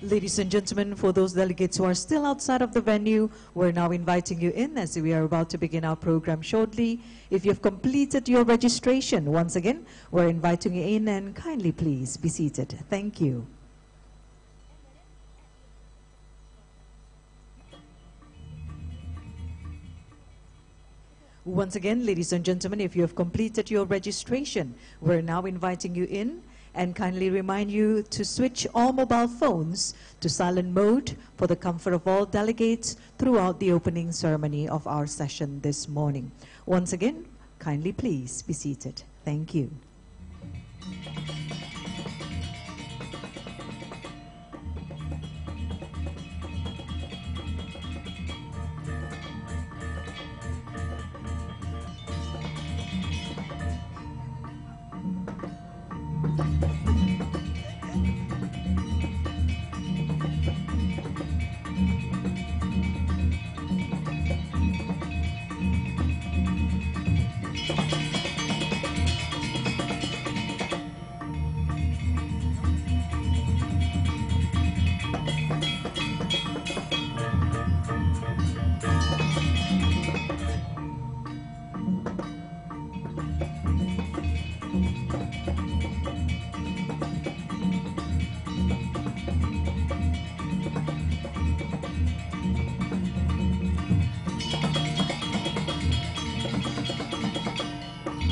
Ladies and gentlemen, for those delegates who are still outside of the venue, we're now inviting you in as we are about to begin our program shortly. If you've completed your registration, once again, we're inviting you in and kindly please be seated. Thank you. Once again, ladies and gentlemen, if you have completed your registration, we're now inviting you in and kindly remind you to switch all mobile phones to silent mode for the comfort of all delegates throughout the opening ceremony of our session this morning. Once again, kindly please be seated. Thank you.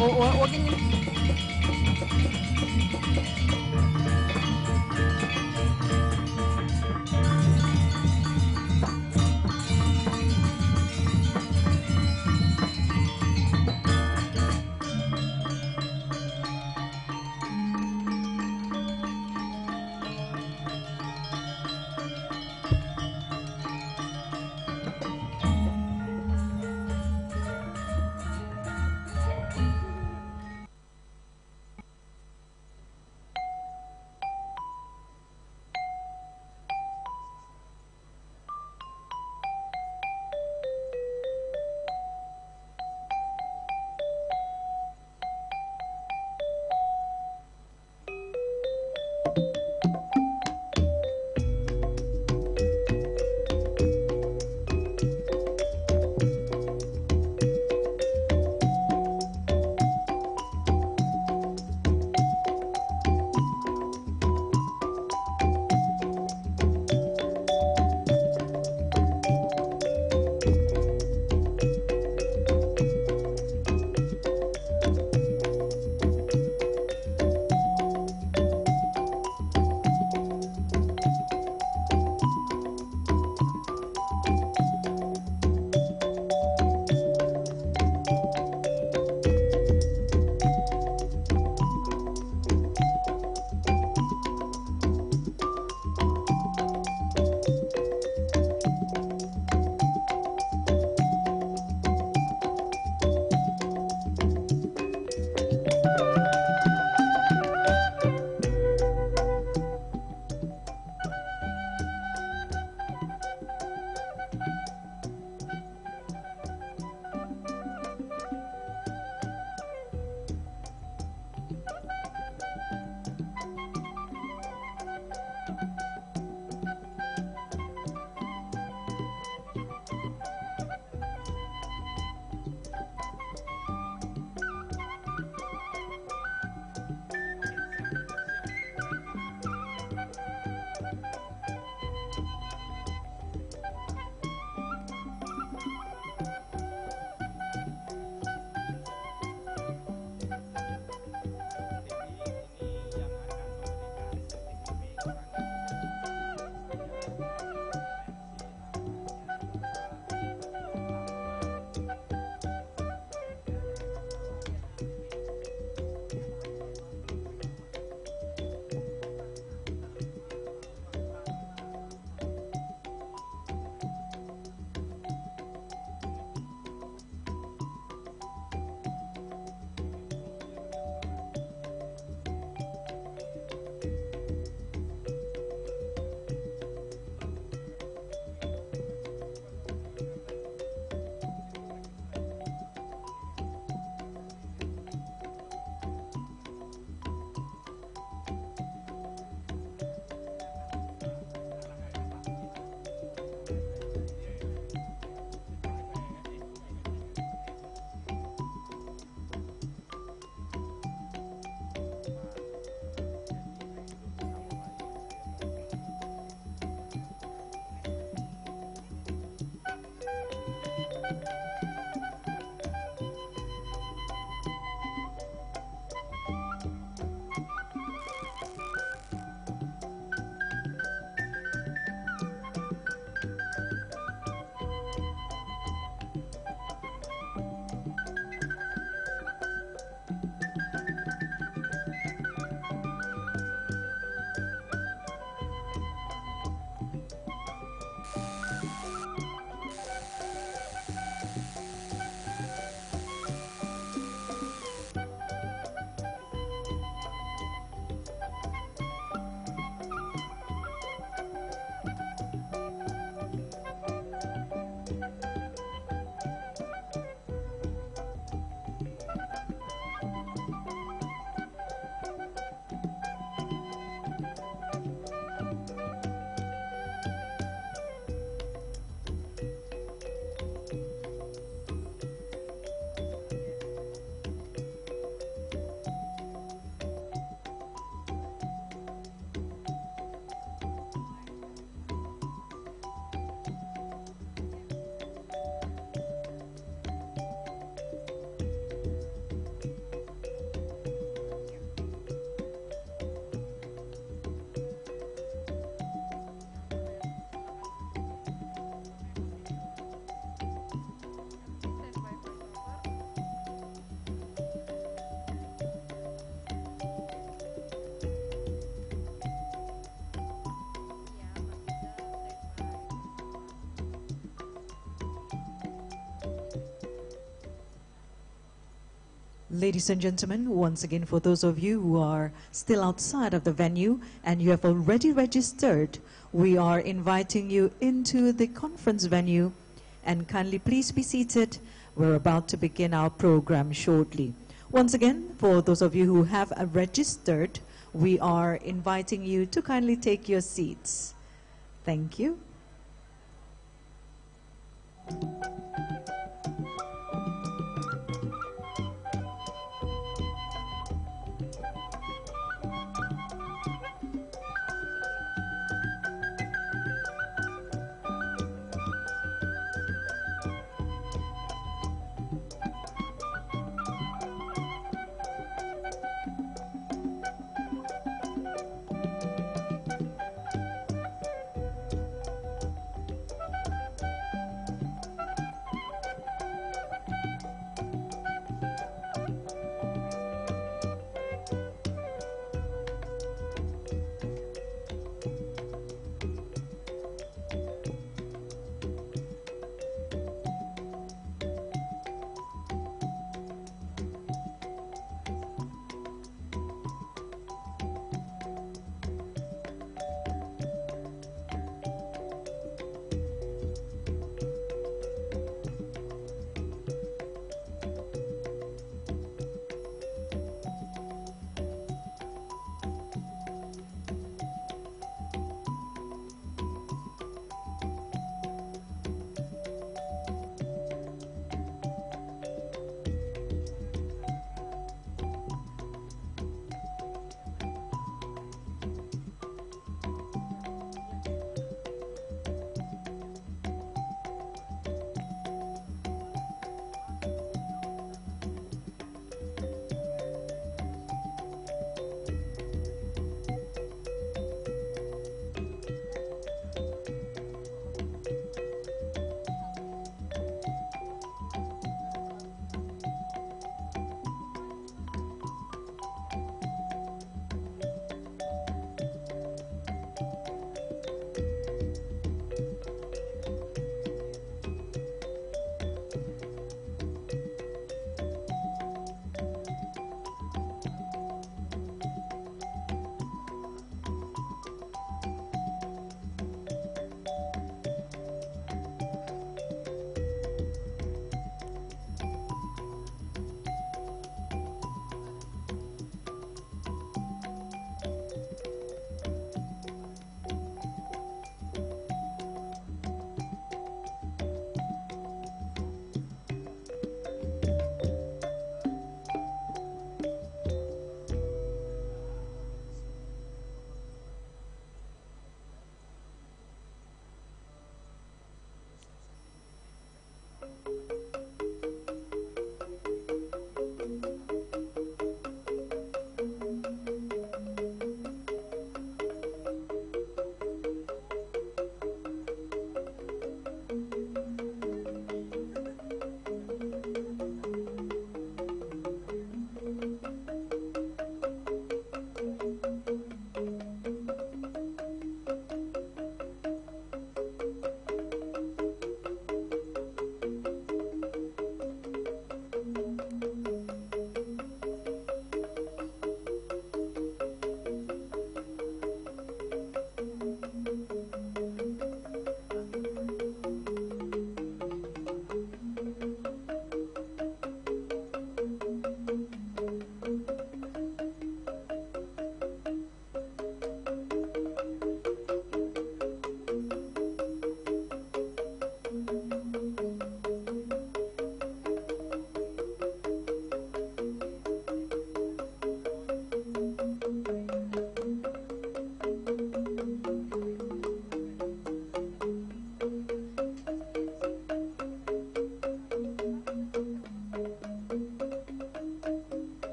Huwag niyo. Ladies and gentlemen, once again, for those of you who are still outside of the venue and you have already registered, we are inviting you into the conference venue, and kindly please be seated. We're about to begin our program shortly. Once again, for those of you who have registered, we are inviting you to kindly take your seats. Thank you.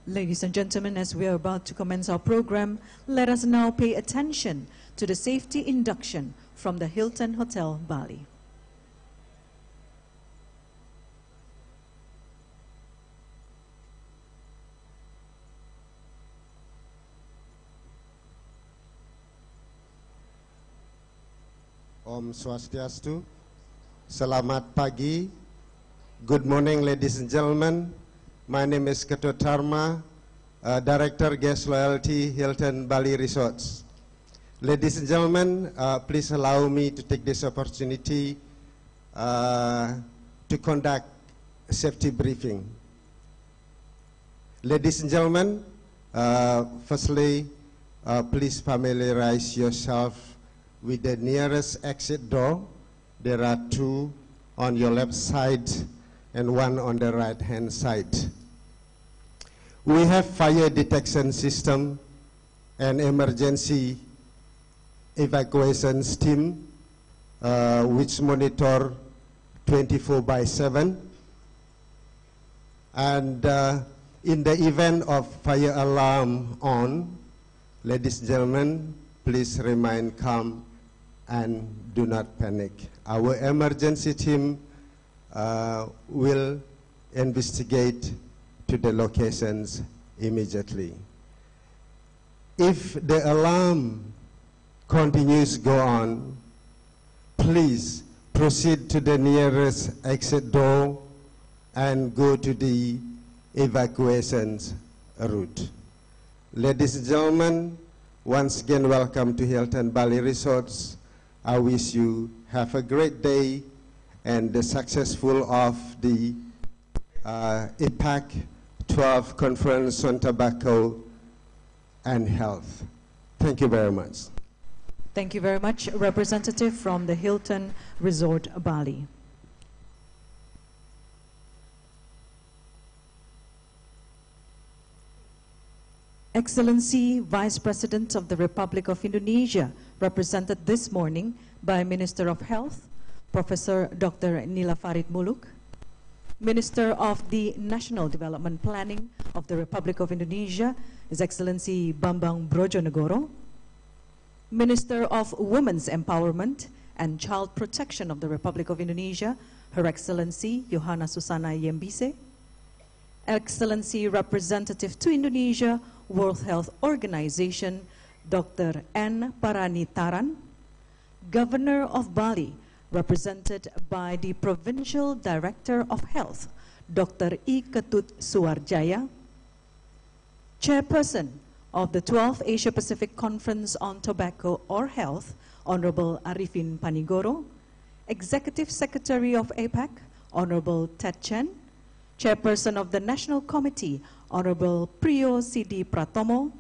Ladies and gentlemen, as we are about to commence our program, let us now pay attention to the safety induction from the Hilton Hotel, Bali. Om Swastiastu. Selamat pagi. Good morning, ladies and gentlemen. My name is Ketua Tarma, Director Guest Loyalty, Hilton Bali Resorts. Ladies and gentlemen, please allow me to take this opportunity to conduct a safety briefing. Ladies and gentlemen, firstly, please familiarize yourself with the nearest exit door. There are two on your left side and one on the right-hand side. We have fire detection system and emergency evacuations team which monitor 24/7. And in the event of fire alarm on, ladies and gentlemen, please remain calm and do not panic. Our emergency team will investigate to the locations immediately. If the alarm continues to go on, please proceed to the nearest exit door and go to the evacuations route. Ladies and gentlemen, once again, welcome to Hilton Bali Resorts. I wish you have a great day and the successful of the APACT12th Conference on Tobacco and Health. Thank you very much. Thank you very much, representative from the Hilton Resort, Bali. Excellency Vice President of the Republic of Indonesia, represented this morning by Minister of Health, Professor Dr. Nila Farid Muluk, Minister of the National Development Planning of the Republic of Indonesia, His Excellency Bambang Brojonegoro, Minister of Women's Empowerment and Child Protection of the Republic of Indonesia, Her Excellency Yohana Susana Yembise, Excellency Representative to Indonesia, World Health Organization, Dr. N. Paranitaran, Governor of Bali, represented by the Provincial Director of Health, Dr. I. Ketut Suarjaya, Chairperson of the 12th Asia Pacific Conference on Tobacco or Health, Honorable Arifin Panigoro, Executive Secretary of APAC, Honorable Ted Chen, Chairperson of the National Committee, Honorable Priyo C.D. Pratomo,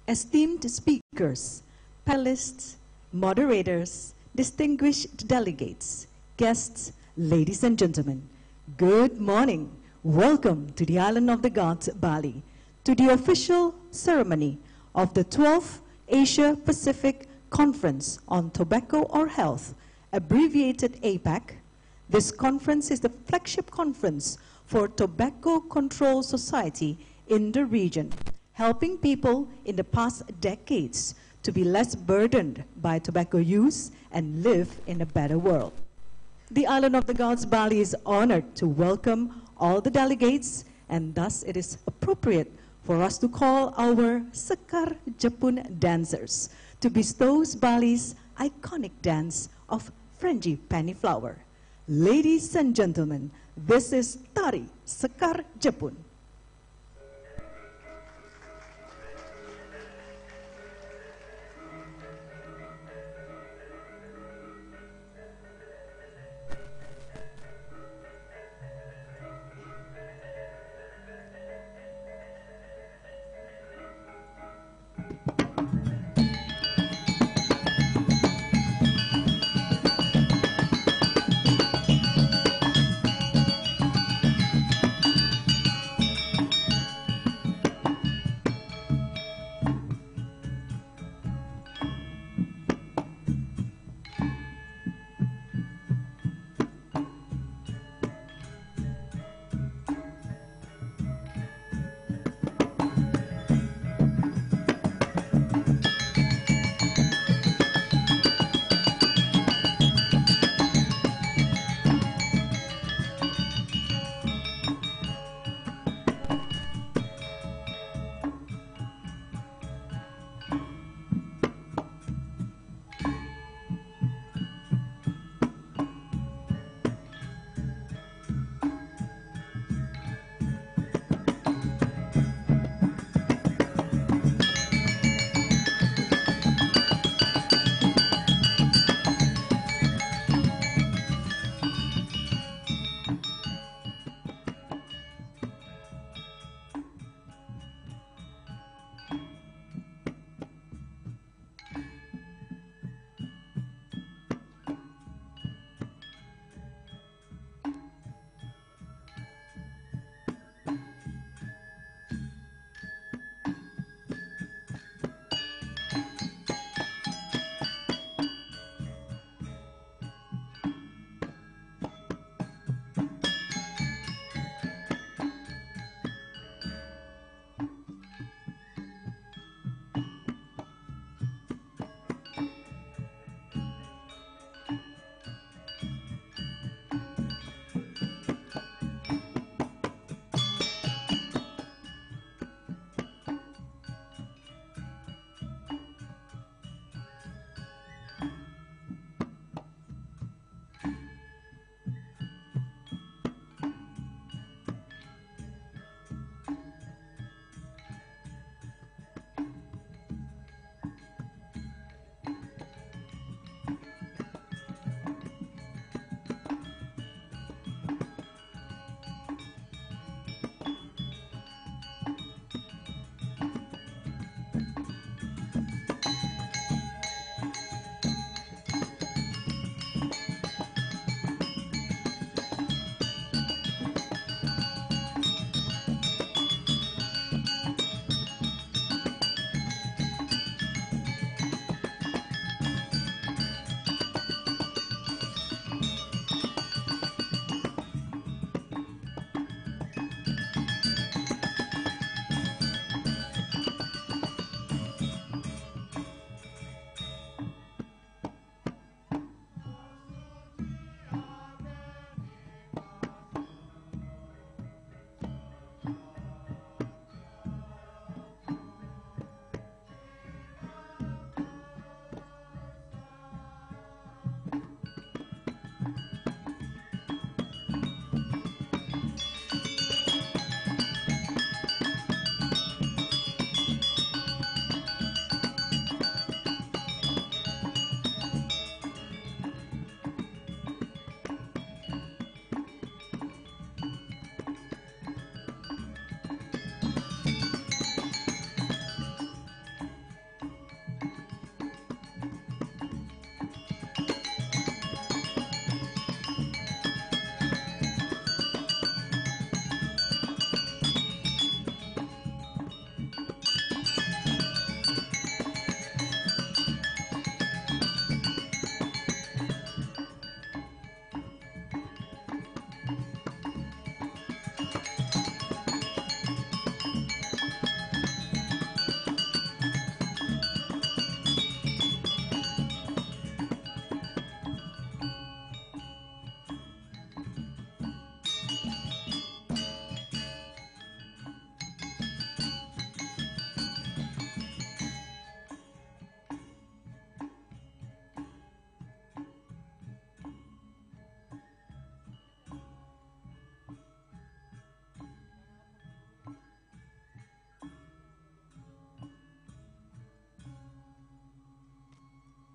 esteemed speakers, panelists, moderators, distinguished delegates, guests, ladies and gentlemen, good morning. Welcome to the Island of the Gods, Bali, to the official ceremony of the 12th Asia Pacific Conference on Tobacco or Health, abbreviated APAC. This conference is the flagship conference for Tobacco Control Society in the region, helping people in the past decades to be less burdened by tobacco use and live in a better world. The Island of the Gods, Bali, is honored to welcome all the delegates, and thus it is appropriate for us to call our Sekar Jepun dancers to bestow Bali's iconic dance of Frenji Penny Flower. Ladies and gentlemen, this is Tari Sekar Jepun.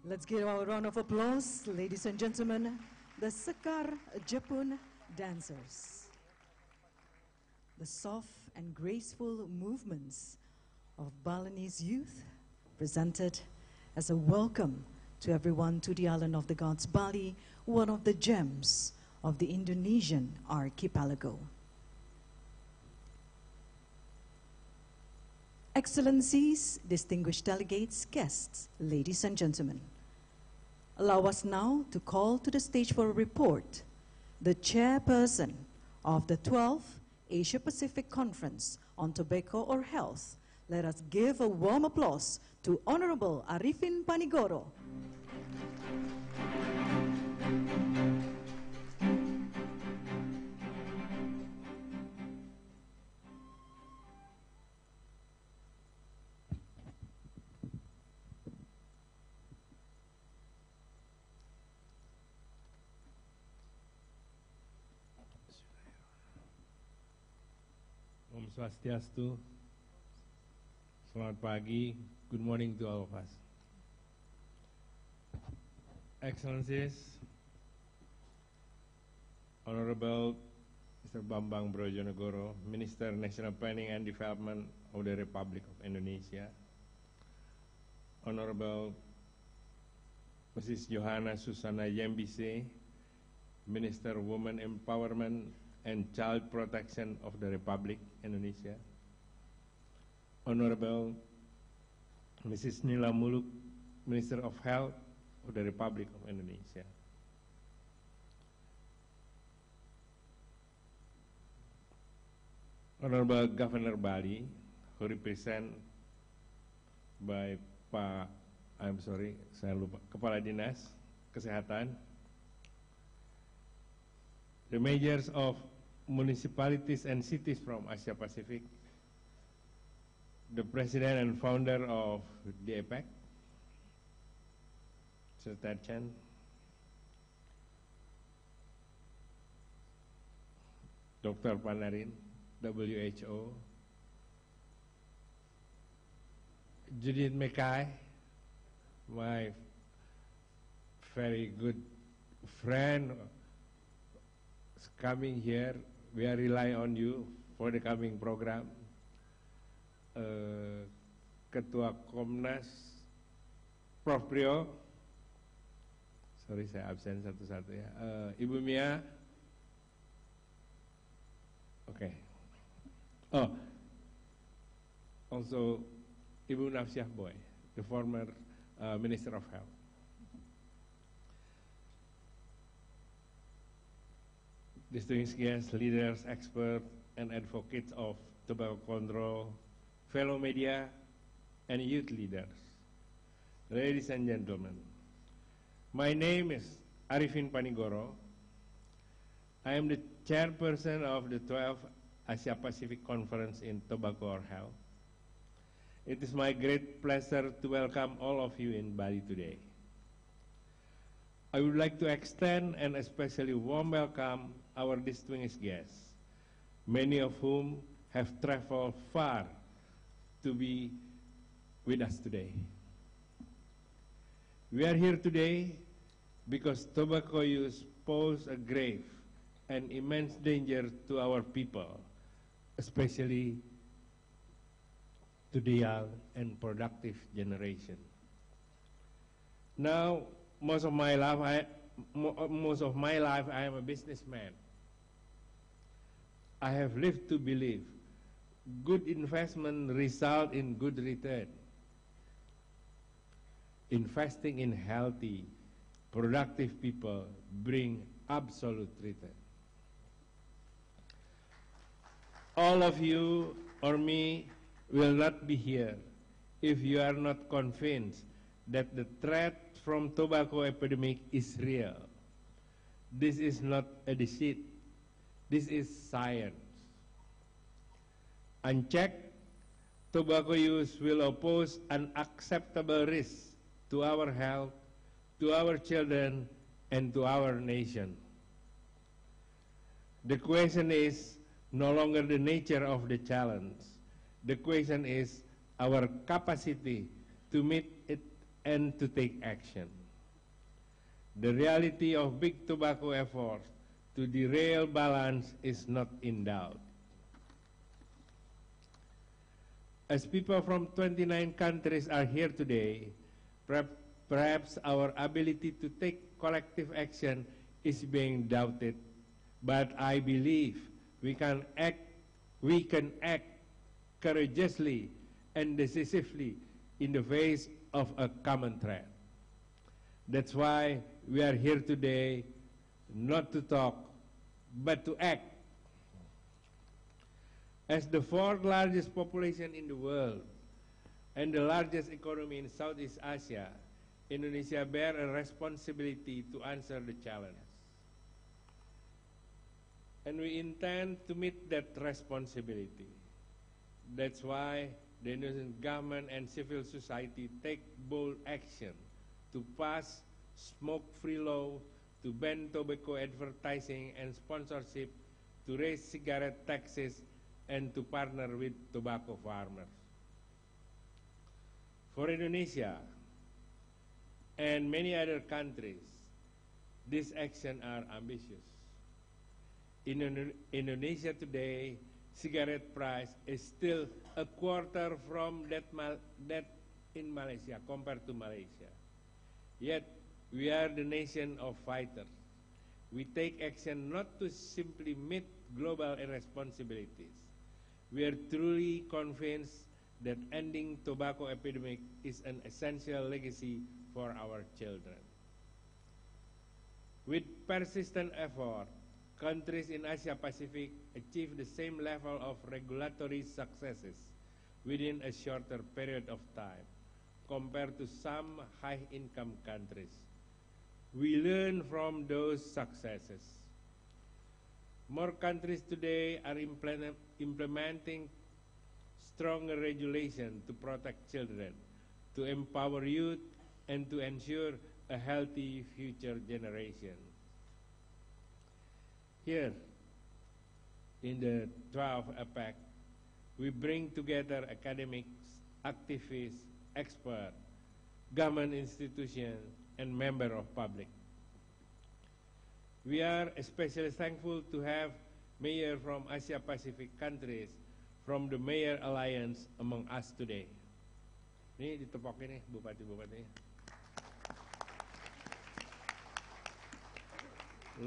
Let's give our round of applause, ladies and gentlemen, the Sekar Jepun dancers. The soft and graceful movements of Balinese youth presented as a welcome to everyone to the island of the gods Bali, one of the gems of the Indonesian archipelago. Excellencies, distinguished delegates, guests, ladies and gentlemen, allow us now to call to the stage for a report the chairperson of the 12th Asia Pacific Conference on Tobacco or Health. Let us give a warm applause to Honorable Arifin Panigoro. Om Swastiastu, selamat pagi, good morning to all of us. Excellencies, Honorable Mr. Bambang Brojonegoro, Minister National Planning and Development of the Republic of Indonesia, Honorable Mrs. Johanna Susana Yembise, Minister Women Empowerment and Child Protection of the Republic Indonesia, Honorable Mrs. Nila Muluk, Minister of Health of the Republic of Indonesia, Honorable Governor Bali, who represent by Pak, saya lupa, Kepala Dinas Kesehatan, the mayors of municipalities and cities from Asia Pacific, the president and founder of the APAC, Mr. Ted Chen, Dr. Panarin, WHO, Judith Mekai, my very good friend, is coming here. We are relying on you for the coming program. Ketua Komnas, Prof. Priyo, sorry saya absen satu-satu ya. Ibu Mia, okay. Oh, also Ibu Nafsiah Boy, the former Minister of Health. Distinguished guests, leaders, experts, and advocates of tobacco control, fellow media, and youth leaders. Ladies and gentlemen, my name is Arifin Panigoro. I am the chairperson of the 12th Asia Pacific Conference in Tobacco or Health. It is my great pleasure to welcome all of you in Bali today. I would like to extend an especially warm welcome our distinguished guests, many of whom have traveled far to be with us today. We are here today because tobacco use poses a grave and immense danger to our people, especially to the young and productive generation. Now, most of my life I am a businessman. I have lived to believe good investment result in good return. Investing in healthy, productive people bring absolute return. All of you or me will not be here if you are not convinced that the threat from tobacco epidemic is real. This is not a deceit. This is science. Unchecked, tobacco use will pose unacceptable risk to our health, to our children, and to our nation. The question is no longer the nature of the challenge. The question is our capacity to meet it and to take action. The reality of big tobacco efforts to derail balance is not in doubt. As people from 29 countries are here today, perhaps our ability to take collective action is being doubted, but I believe we can act courageously and decisively in the face of a common threat. That's why we are here today, not to talk, but to act. As the fourth largest population in the world and the largest economy in Southeast Asia, Indonesia bears a responsibility to answer the challenge. And we intend to meet that responsibility. That's why the Indonesian government and civil society take bold action to pass smoke-free law, to ban tobacco advertising and sponsorship, to raise cigarette taxes, and to partner with tobacco farmers. For Indonesia and many other countries, these actions are ambitious. In Indonesia today, cigarette price is still a quarter from that in Malaysia, compared to Malaysia. Yet, we are the nation of fighters. We take action not to simply meet global responsibilities. We are truly convinced that ending tobacco epidemic is an essential legacy for our children. With persistent effort, countries in Asia Pacific achieve the same level of regulatory successes within a shorter period of time compared to some high-income countries. We learn from those successes. More countries today are implementing stronger regulation to protect children, to empower youth, and to ensure a healthy future generation. Here, in the 12th APAC, we bring together academics, activists, experts, government institutions, and members of public. We are especially thankful to have mayors from Asia Pacific countries from the Mayor Alliance among us today. Ini ditepokin nih bupati-bupatinya.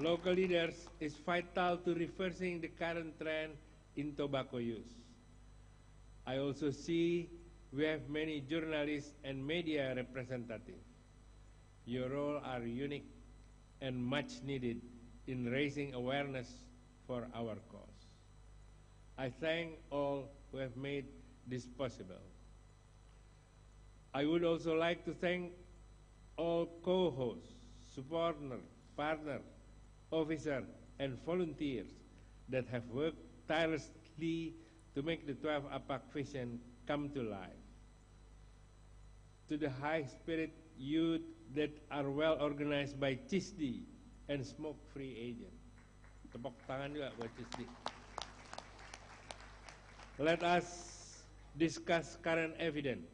Local leaders is vital to reversing the current trend in tobacco use. I also see we have many journalists and media representatives. Your roles are unique and much needed in raising awareness for our cause. I thank all who have made this possible. I would also like to thank all co-hosts, supporters, partners, officers, and volunteers that have worked tirelessly to make the 12th APAC vision come to life. To the high-spirit youth that are well organized by CISDI and smoke-free agent. Tepuk tangan juga buat CISDI. Let us discuss current evidence,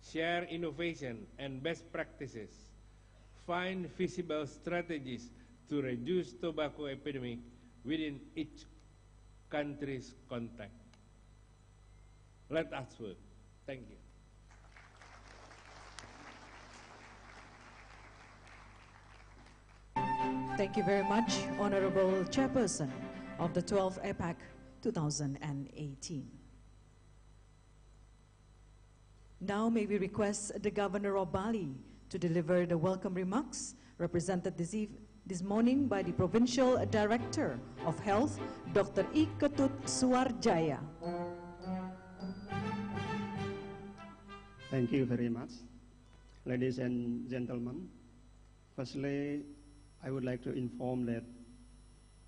share innovation and best practices, find feasible strategies to reduce tobacco epidemic within each country's context. Let us work. Thank you. Thank you very much, Honorable Chairperson of the 12th APAC 2018. Now may we request the Governor of Bali to deliver the welcome remarks represented this morning by the Provincial Director of Health, Dr. I. Ketut Suarjaya. Thank you very much. Ladies and gentlemen, firstly, I would like to inform that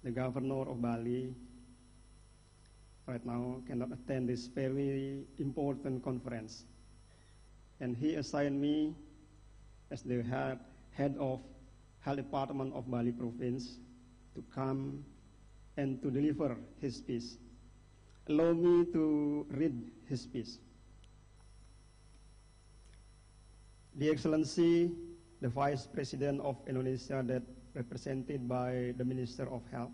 the Governor of Bali right now cannot attend this very important conference. And he assigned me as the head of Health Department of Bali Province to come and to deliver his speech. Allow me to read his speech. The Excellency, the Vice President of Indonesia that represented by the Minister of Health,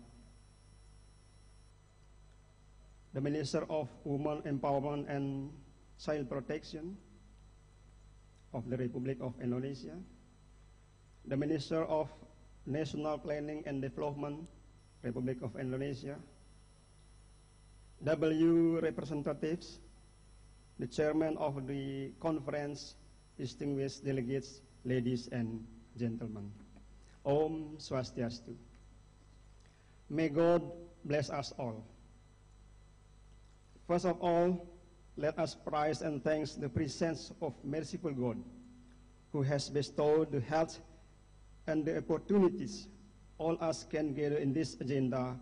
the Minister of Women Empowerment and Child Protection of the Republic of Indonesia, the Minister of National Planning and Development, Republic of Indonesia, W representatives, the Chairman of the conference, distinguished delegates, ladies and gentlemen. Om Swastiastu. May God bless us all. First of all, let us praise and thank the presence of merciful God, who has bestowed the health and the opportunities all us can gather in this agenda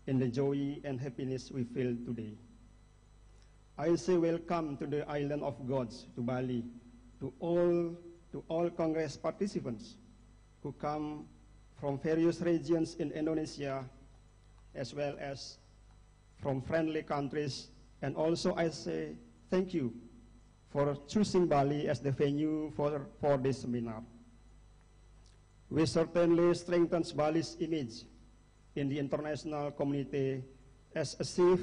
in the joy and happiness we feel today. I say welcome to the island of gods, to Bali, to all Congress participants who come from various regions in Indonesia, as well as from friendly countries. And also I say thank you for choosing Bali as the venue for this seminar. We certainly strengthens Bali's image in the international community as a safe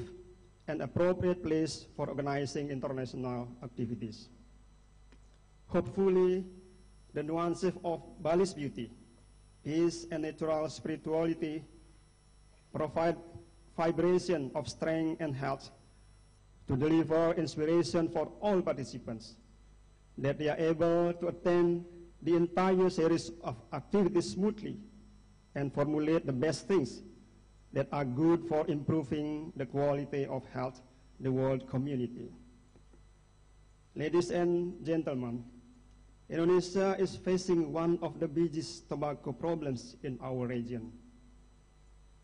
and appropriate place for organizing international activities. Hopefully, the nuances of Bali's beauty, peace, and natural spirituality provide vibration of strength and health to deliver inspiration for all participants, that they are able to attend the entire series of activities smoothly and formulate the best things that are good for improving the quality of health in the world community. Ladies and gentlemen, Indonesia is facing one of the biggest tobacco problems in our region.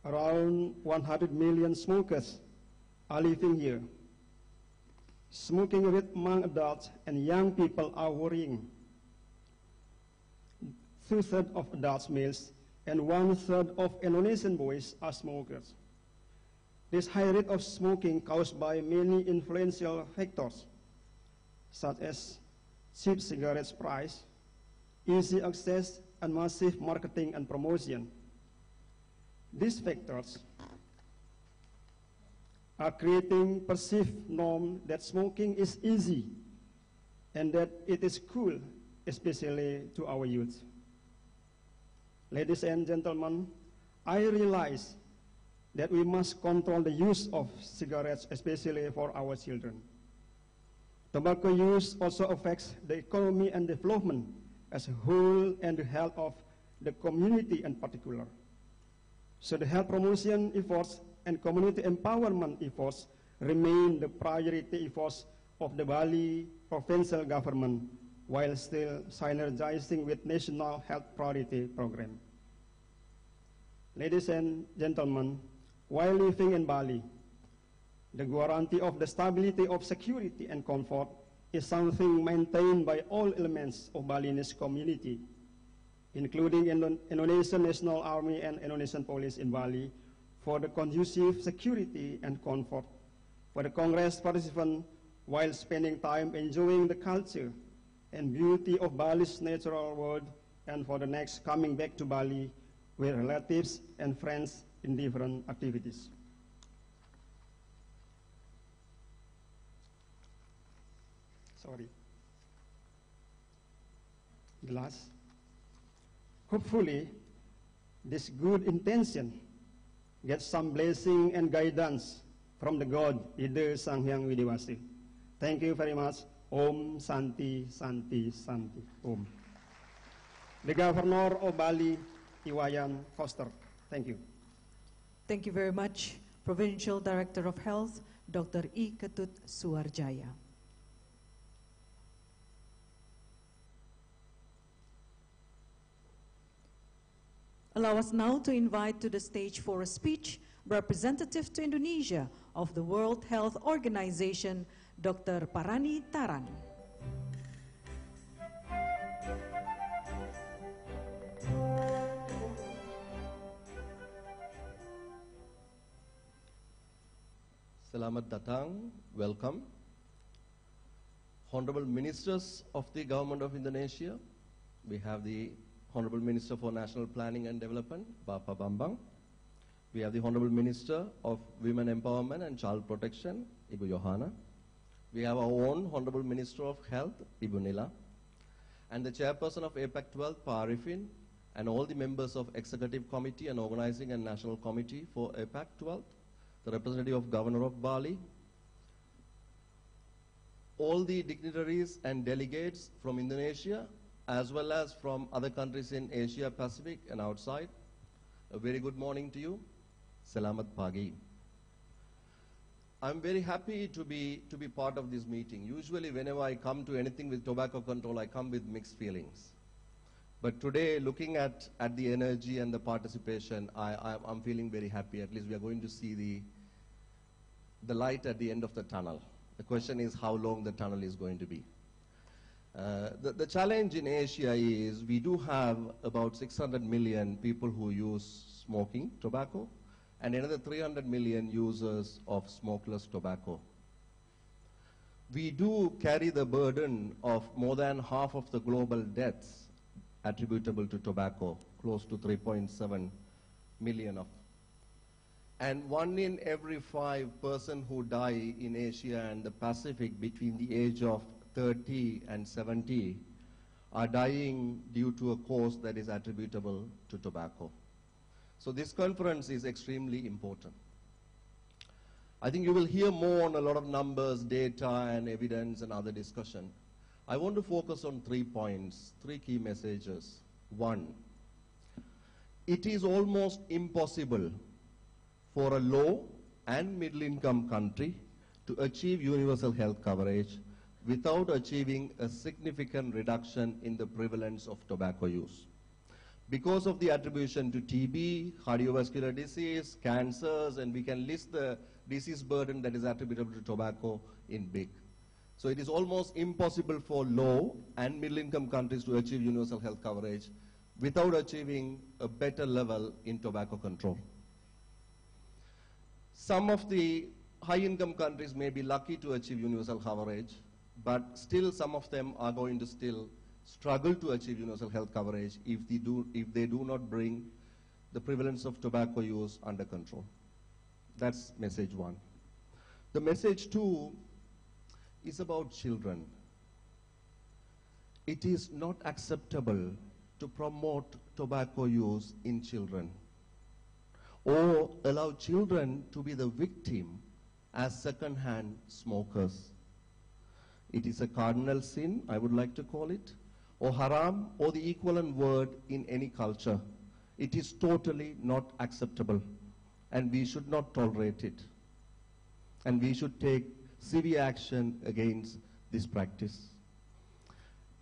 Around 100 million smokers are living here. Smoking rate among adults and young people are worrying. 2/3 of adult males and 1/3 of Indonesian boys are smokers. This high rate of smoking caused by many influential factors, such as cheap cigarettes price, easy access, and massive marketing and promotion. These factors are creating perceived norm that smoking is easy and that it is cool, especially to our youth. Ladies and gentlemen, I realize that we must control the use of cigarettes, especially for our children. Tobacco use also affects the economy and development as a whole and the health of the community in particular. So the health promotion efforts and community empowerment efforts remain the priority efforts of the Bali provincial government while still synergizing with national health priority program. Ladies and gentlemen, while living in Bali, the guarantee of the stability of security and comfort is something maintained by all elements of Balinese community, including Indonesian National Army and Indonesian Police in Bali, for the conducive security and comfort for the Congress participant while spending time enjoying the culture and beauty of Bali's natural world, and for the next coming back to Bali with relatives and friends in different activities. Sorry. Glass. Hopefully, this good intention gets some blessing and guidance from the God, Ida Sang Hyang Widiwasi. Thank you very much. Om Santi, Santi, Santi. Om. The Governor of Bali, Iwayan Foster. Thank you. Thank you very much, Provincial Director of Health, Dr. I. Ketut Suarjaya. Allow us now to invite to the stage for a speech representative to Indonesia of the World Health Organization, Dr. Parani Taran. Selamat datang, welcome. honorable ministers of the government of Indonesia. We have the Honorable Minister for National Planning and Development, Bapak Bambang. We have the Honorable Minister of Women Empowerment and Child Protection, Ibu Yohana. We have our own Honorable Minister of Health, Ibu Nila. And the Chairperson of APACT12th, Pa Arifin, and all the members of Executive Committee and Organizing and National Committee for APACT12th, the representative of Governor of Bali, all the dignitaries and delegates from Indonesia, as well as from other countries in Asia Pacific and outside. A very good morning to you. Selamat pagi. I'm very happy to be part of this meeting. Usually whenever I come to anything with tobacco control, I come with mixed feelings. But today, looking at the energy and the participation, I'm feeling very happy. At least we are going to see the light at the end of the tunnel. The question is how long the tunnel is going to be. The challenge in Asia is we do have about 600 million people who use smoking tobacco and another 300 million users of smokeless tobacco. We do carry the burden of more than half of the global deaths attributable to tobacco, close to 3.7 million of. And 1 in every 5 person who die in Asia and the Pacific between the age of 30 and 70 are dying due to a cause that is attributable to tobacco. So this conference is extremely important. I think you will hear more on a lot of numbers, data, and evidence and other discussion. I want to focus on 3 points, 3 key messages. 1, it is almost impossible for a low and middle income country to achieve universal health coverage without achieving a significant reduction in the prevalence of tobacco use. Because of the attribution to TB, cardiovascular disease, cancers, and we can list the disease burden that is attributable to tobacco in big. So it is almost impossible for low and middle income countries to achieve universal health coverage without achieving a better level in tobacco control. Some of the high income countries may be lucky to achieve universal coverage, but still some of them are going to still struggle to achieve universal health coverage if they do not bring the prevalence of tobacco use under control. That's message 1. The message 2 is about children. It is not acceptable to promote tobacco use in children or allow children to be the victim as second-hand smokers. It is a cardinal sin, I would like to call it, or haram, or the equivalent word in any culture. It is totally not acceptable, and we should not tolerate it. And we should take severe action against this practice.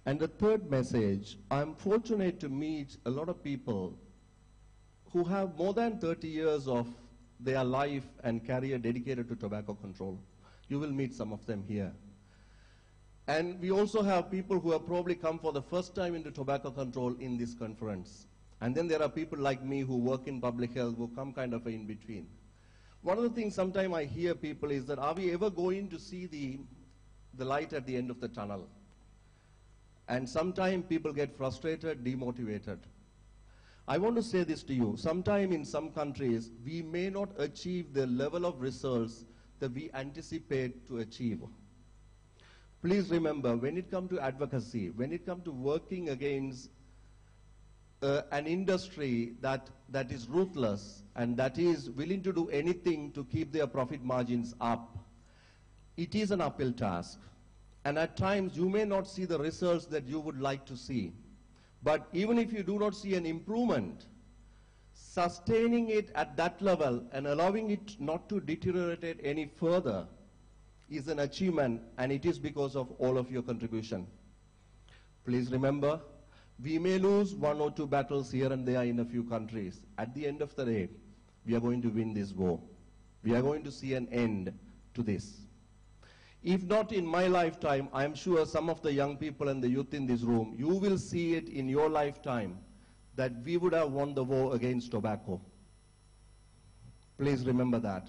And the third message, I'm fortunate to meet a lot of people who have more than 30 years of their life and career dedicated to tobacco control. You will meet some of them here. And we also have people who have probably come for the first time into tobacco control in this conference. And then there are people like me who work in public health who come kind of in between. One of the things sometimes I hear people is that, are we ever going to see the light at the end of the tunnel? And sometimes people get frustrated, demotivated. I want to say this to you. Sometime in some countries, we may not achieve the level of results that we anticipate to achieve. Please remember, when it comes to advocacy, when it comes to working against an industry that is ruthless and that is willing to do anything to keep their profit margins up, it is an uphill task. And at times, you may not see the results that you would like to see. But even if you do not see an improvement, sustaining it at that level and allowing it not to deteriorate any further is an achievement, and it is because of all of your contribution. Please remember, we may lose 1 or 2 battles here and there in a few countries. At the end of the day, we are going to win this war. We are going to see an end to this. If not in my lifetime, I am sure some of the young people and the youth in this room, you will see it in your lifetime that we would have won the war against tobacco. Please remember that.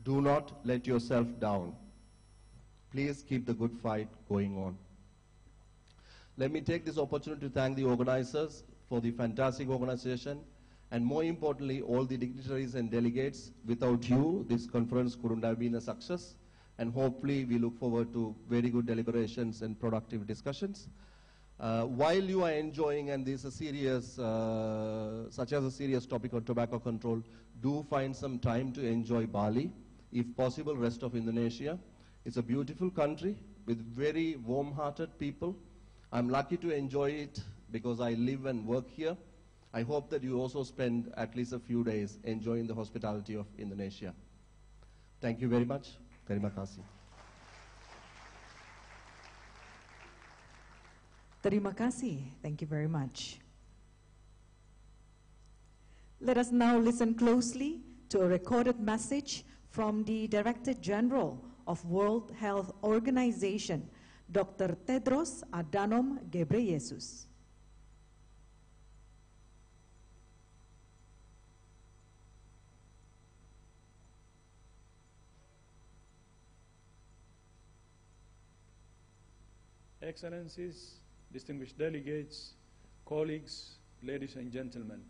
Do not let yourself down. Please keep the good fight going on. Let me take this opportunity to thank the organizers for the fantastic organization, and more importantly, all the dignitaries and delegates. Without you, this conference couldn't have been a success, and hopefully we look forward to very good deliberations and productive discussions. While you are enjoying, and this is a serious, such as a serious topic on tobacco control, do find some time to enjoy Bali, if possible rest of Indonesia. It's a beautiful country with very warm-hearted people. I'm lucky to enjoy it because I live and work here. I hope that you also spend at least a few days enjoying the hospitality of Indonesia. Thank you very much. Terima kasih. Terima kasih. Thank you very much. Let us now listen closely to a recorded message from the Director General of World Health Organization, Dr. Tedros Adhanom Ghebreyesus. Excellencies, distinguished delegates, colleagues, ladies and gentlemen,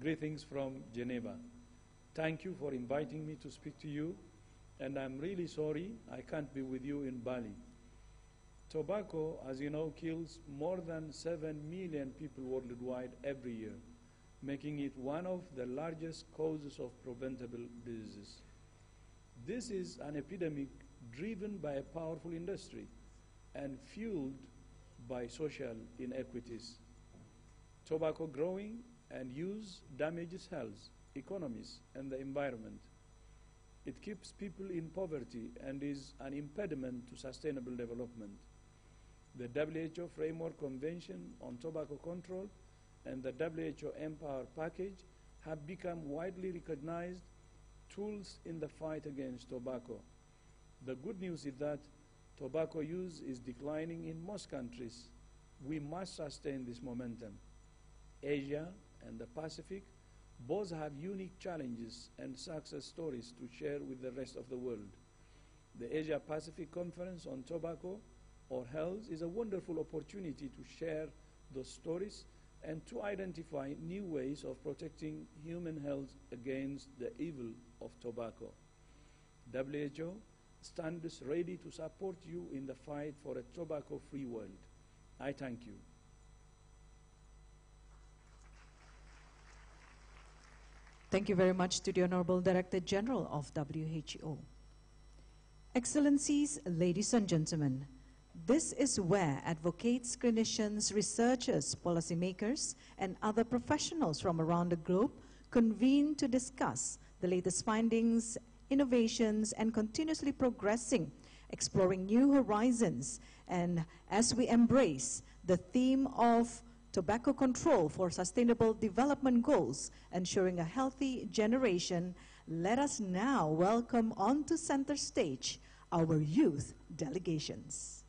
greetings from Geneva. Thank you for inviting me to speak to you, and I'm really sorry I can't be with you in Bali. Tobacco, as you know, kills more than 7 million people worldwide every year, making it one of the largest causes of preventable diseases. This is an epidemic driven by a powerful industry and fueled by social inequities. Tobacco growing and use damages health, economies, and the environment. It keeps people in poverty and is an impediment to sustainable development. The WHO Framework Convention on Tobacco Control and the WHO Empower Package have become widely recognized tools in the fight against tobacco. The good news is that tobacco use is declining in most countries. We must sustain this momentum. Asia and the Pacific both have unique challenges and success stories to share with the rest of the world. The Asia-Pacific Conference on Tobacco or Health is a wonderful opportunity to share those stories and to identify new ways of protecting human health against the evil of tobacco. WHO stands ready to support you in the fight for a tobacco-free world. I thank you. Thank you very much to the Honorable Director General of WHO. Excellencies, ladies and gentlemen, this is where advocates, clinicians, researchers, policymakers, and other professionals from around the globe convene to discuss the latest findings, innovations, and continuously progressing, exploring new horizons. And as we embrace the theme of tobacco control for sustainable development goals, ensuring a healthy generation, let us now welcome onto center stage our youth delegations.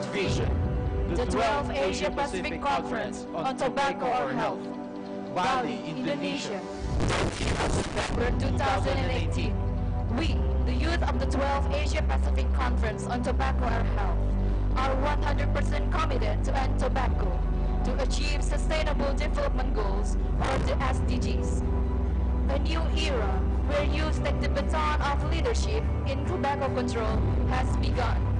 Fourth Vision, the 12th Asia-Pacific Conference on Tobacco or Health, Bali, Indonesia, 13th of September 2018. We, the youth of the 12th Asia-Pacific Conference on Tobacco or Health, are 100% committed to end tobacco, to achieve Sustainable Development Goals, or the SDGs. A new era where youth take the baton of leadership in tobacco control has begun.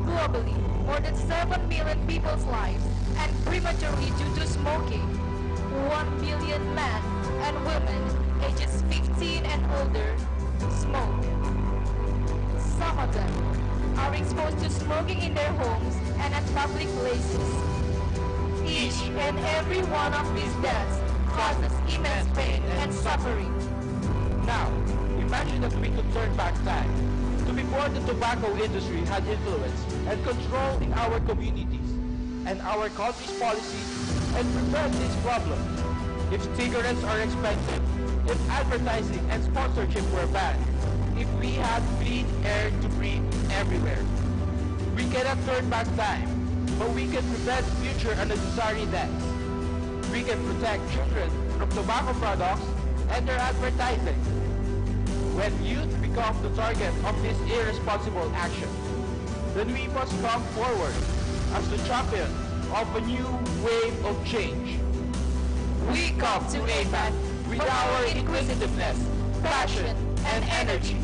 Globally, more than 7 million people's lives end prematurely due to smoking. 1 billion men and women ages 15 and older smoke. Some of them are exposed to smoking in their homes and at public places. Each and every one of these deaths causes immense pain and suffering. Now, imagine if we could turn back time to before the tobacco industry had influence and control in our communities and our country's policies and prevent this problem. If cigarettes are expensive, if advertising and sponsorship were banned, if we had clean air to breathe everywhere. We cannot turn back time, but we can prevent future unnecessary deaths. We can protect children from tobacco products and their advertising. When youth become the target of this irresponsible action, then we must come forward as the champion of a new wave of change. We come to APAC with our inquisitiveness, passion, and energy.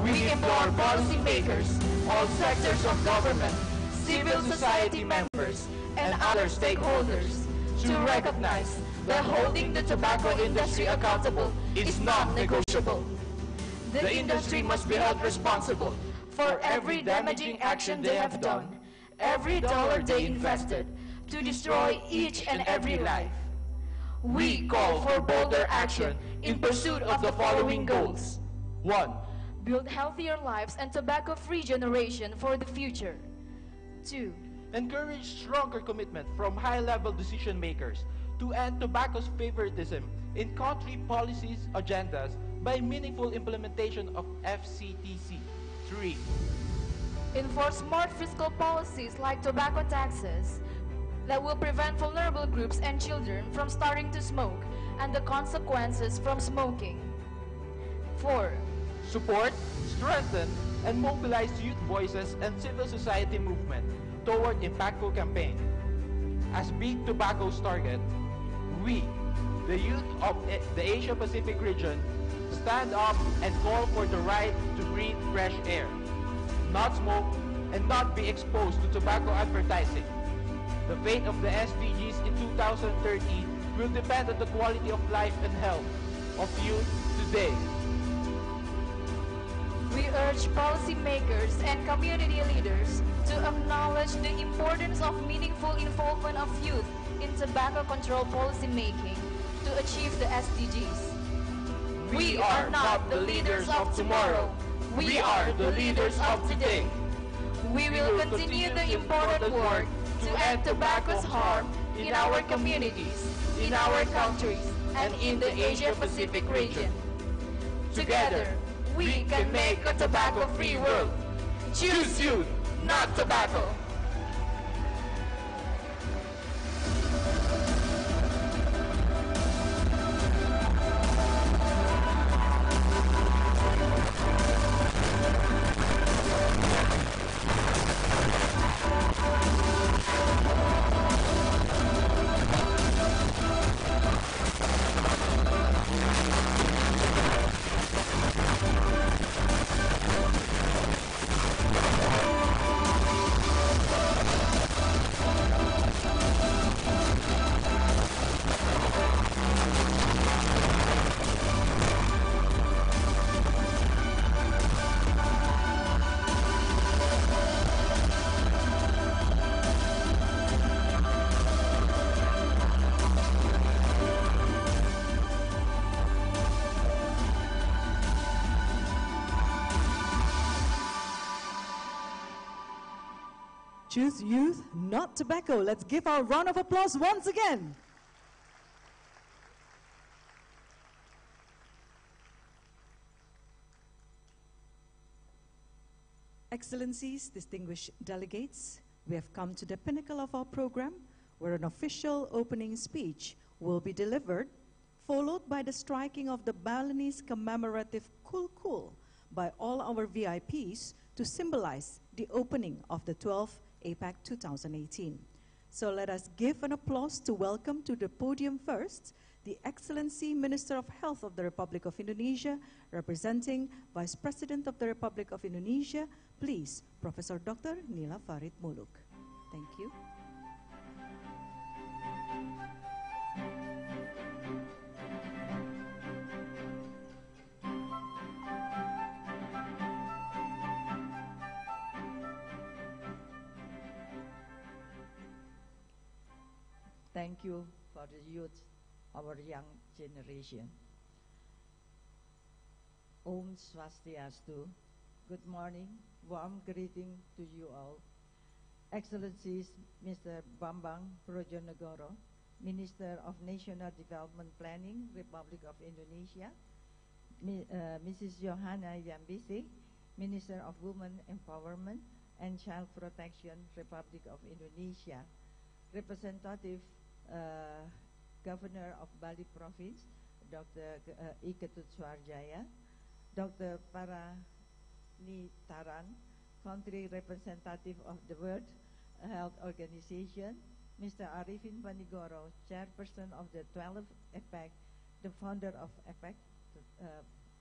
We implore policymakers, all sectors of government, civil society members, and other stakeholders to recognize that holding the tobacco industry accountable is not negotiable. The industry must be held responsible for every damaging action they have done, every dollar they invested, to destroy each and every life. We call for bolder action in pursuit of the following goals. 1. Build healthier lives and tobacco-free generation for the future. 2. Encourage stronger commitment from high-level decision makers to end tobacco's favoritism in country policies agendas by meaningful implementation of FCTC. 3. Enforce smart fiscal policies like tobacco taxes that will prevent vulnerable groups and children from starting to smoke and the consequences from smoking. 4. Support, strengthen, and mobilize youth voices and civil society movement toward impactful campaign. As Big Tobacco's target, we, the youth of the Asia-Pacific region, stand up and call for the right to breathe fresh air, not smoke, and not be exposed to tobacco advertising. The fate of the SDGs in 2030 will depend on the quality of life and health of youth today. We urge policymakers and community leaders to acknowledge the importance of meaningful involvement of youth in tobacco control policy making to achieve the SDGs. We are not the leaders of tomorrow. We are the leaders of today. We will continue the important work to end tobacco's harm in our communities, in our countries, and in the Asia-Pacific region. Together, we can make a tobacco-free world. Choose youth, not tobacco. Choose youth, not tobacco. Let's give our round of applause once again. Excellencies, distinguished delegates, we have come to the pinnacle of our program, where an official opening speech will be delivered, followed by the striking of the Balinese commemorative kul-kul by all our VIPs to symbolize the opening of the 12th APAC 2018. So let us give an applause to welcome to the podium first the Excellency Minister of Health of the Republic of Indonesia, representing Vice President of the Republic of Indonesia, please, Professor Dr. Nila Farid Muluk. Thank you. Thank you for the youth, our young generation. Om Swastiastu. Good morning. Warm greeting to you all. Excellencies, Mr. Bambang Brojonegoro, Minister of National Development Planning, Republic of Indonesia. Mrs. Johanna Yambisi, Minister of Women Empowerment and Child Protection, Republic of Indonesia. Representative Governor of Bali Province, Dr. Iketut Suarjaya, Dr. Paranitaran, Country Representative of the World Health Organization, Mr. Arifin Panigoro, Chairperson of the 12th APAC, the founder of APAC,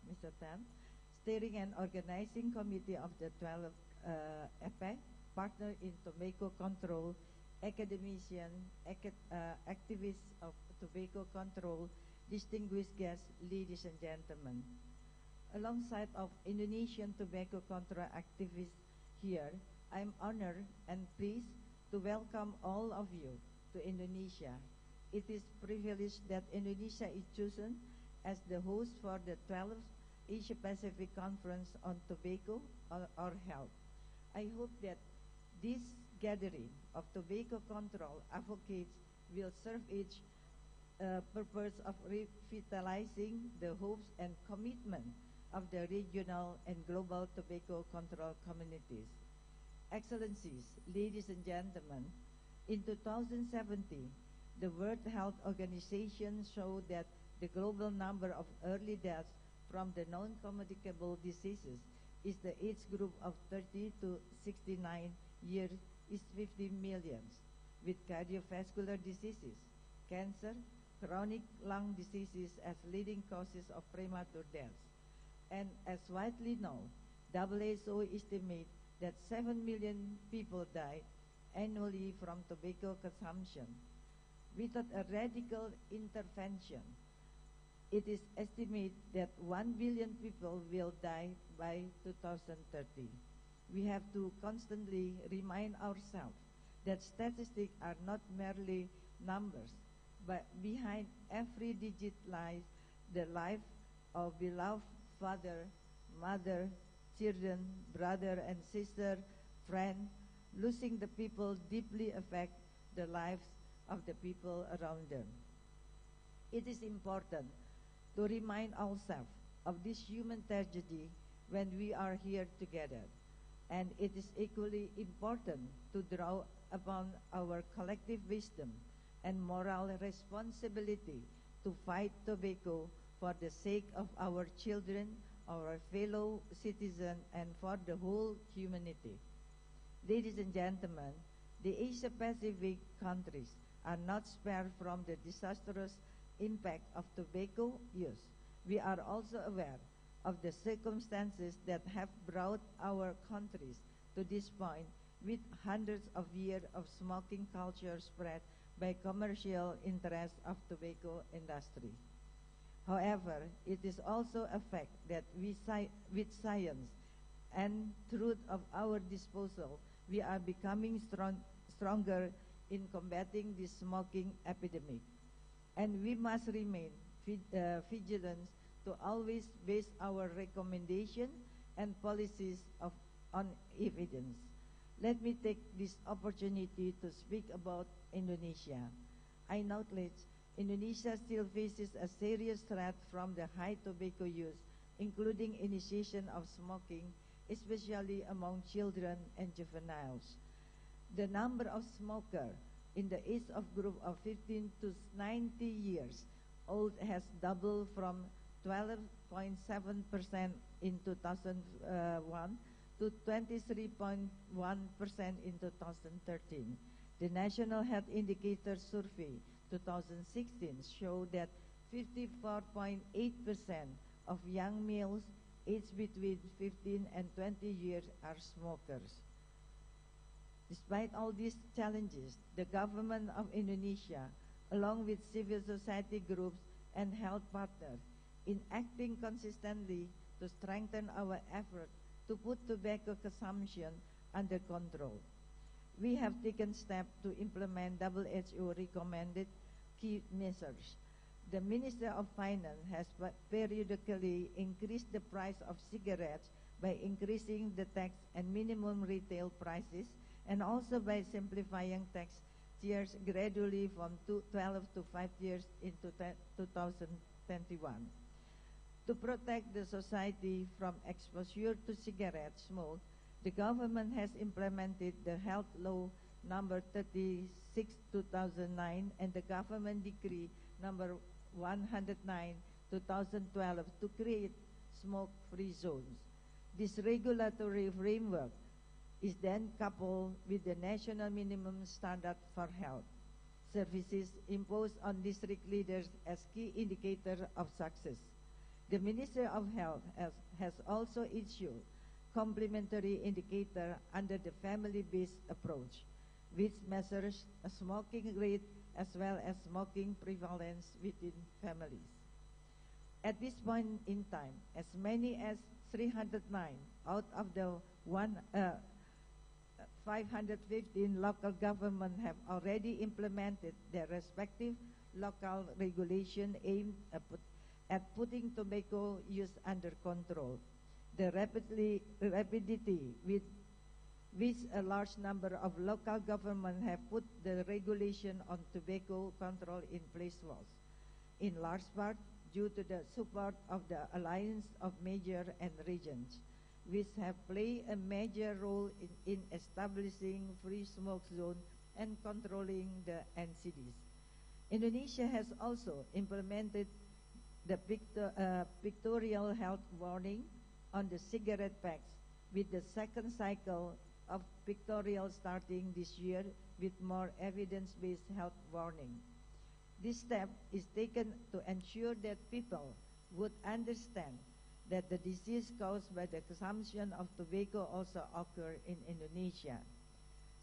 Mr. Tan, Steering and Organizing Committee of the 12th APAC, partner in tobacco control, academician, activists of tobacco control, distinguished guests, ladies and gentlemen. Alongside of Indonesian tobacco control activists here, I am honored and pleased to welcome all of you to Indonesia. It is privileged that Indonesia is chosen as the host for the 12th Asia-Pacific Conference on Tobacco or Health. I hope that this gathering of tobacco control advocates will serve its purpose of revitalizing the hopes and commitment of the regional and global tobacco control communities. Excellencies, ladies and gentlemen, in 2017, the World Health Organization showed that the global number of early deaths from the non-communicable diseases is the age group of 30 to 69 years is 50 million, with cardiovascular diseases, cancer, chronic lung diseases as leading causes of premature deaths. And as widely known, WHO estimates that 7 million people die annually from tobacco consumption. Without a radical intervention, it is estimated that 1 billion people will die by 2030. We have to constantly remind ourselves that statistics are not merely numbers, but behind every digit lies the life of beloved father, mother, children, brother and sister, friend. Losing the people deeply affect the lives of the people around them. It is important to remind ourselves of this human tragedy when we are here together. And it is equally important to draw upon our collective wisdom and moral responsibility to fight tobacco for the sake of our children, our fellow citizens, and for the whole humanity. Ladies and gentlemen, the Asia-Pacific countries are not spared from the disastrous impact of tobacco use. We are also aware of the circumstances that have brought our countries to this point, with hundreds of years of smoking culture spread by commercial interests of tobacco industry. However, it is also a fact that with science and truth of our disposal, we are becoming stronger in combating this smoking epidemic. And we must remain vigilant to always base our recommendation and policies on evidence. Let me take this opportunity to speak about Indonesia. I acknowledge Indonesia still faces a serious threat from the high tobacco use, including initiation of smoking especially among children and juveniles. The number of smokers in the age of group of 15 to 90 years old has doubled from 12.7% in 2001 to 23.1% in 2013. The National Health Indicator Survey 2016 showed that 54.8% of young males aged between 15 and 20 years are smokers. Despite all these challenges, the government of Indonesia, along with civil society groups and health partners, in acting consistently to strengthen our effort to put tobacco consumption under control. We have taken steps to implement WHO recommended key measures. The Minister of Finance has periodically increased the price of cigarettes by increasing the tax and minimum retail prices, and also by simplifying tax tiers gradually from 12 to 5 years into 2021. To protect the society from exposure to cigarette smoke, the government has implemented the Health Law number 36/2009 and the Government Decree number 109/2012 to create smoke-free zones. This regulatory framework is then coupled with the national minimum standard for health services imposed on district leaders as key indicator of success. The Minister of Health has also issued complementary indicator under the family-based approach, which measures a smoking rate as well as smoking prevalence within families. At this point in time, as many as 309 out of the 515 local governments have already implemented their respective local regulation aimed at putting tobacco use under control. The rapidity with which a large number of local governments have put the regulation on tobacco control in place was, in large part, due to the support of the Alliance of Major and Regions, which have played a major role in establishing free smoke zones and controlling the NCDs. Indonesia has also implemented the pictorial health warning on the cigarette packs, with the second cycle of pictorial starting this year with more evidence-based health warning. This step is taken to ensure that people would understand that the disease caused by the consumption of tobacco also occur in Indonesia.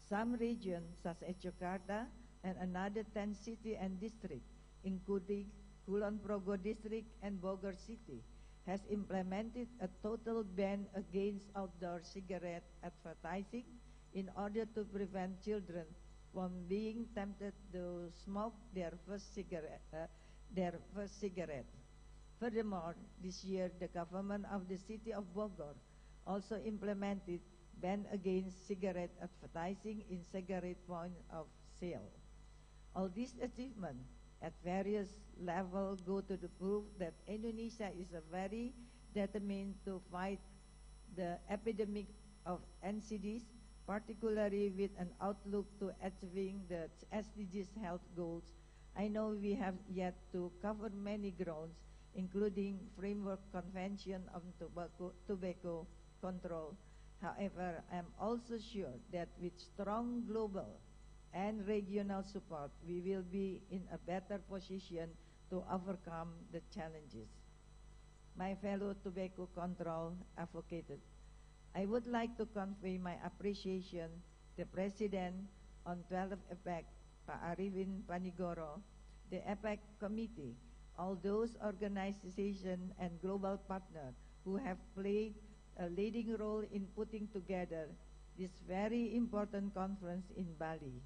Some regions, such as Jakarta and another 10 cities and districts, including Kulon Progo District and Bogor City, has implemented a total ban against outdoor cigarette advertising in order to prevent children from being tempted to smoke their first cigarette. Furthermore, this year the government of the city of Bogor also implemented ban against cigarette advertising in cigarette point of sale. All these achievements at various levels go to the proof that Indonesia is very determined to fight the epidemic of NCDs, particularly with an outlook to achieving the SDGs health goals. I know we have yet to cover many grounds, including Framework Convention on Tobacco Control. However, I am also sure that with strong global and regional support, we will be in a better position to overcome the challenges. My fellow tobacco control advocates, I would like to convey my appreciation to the President on 12th APACT, Pak Arifin Panigoro, the APACT Committee, all those organizations and global partners who have played a leading role in putting together this very important conference in Bali.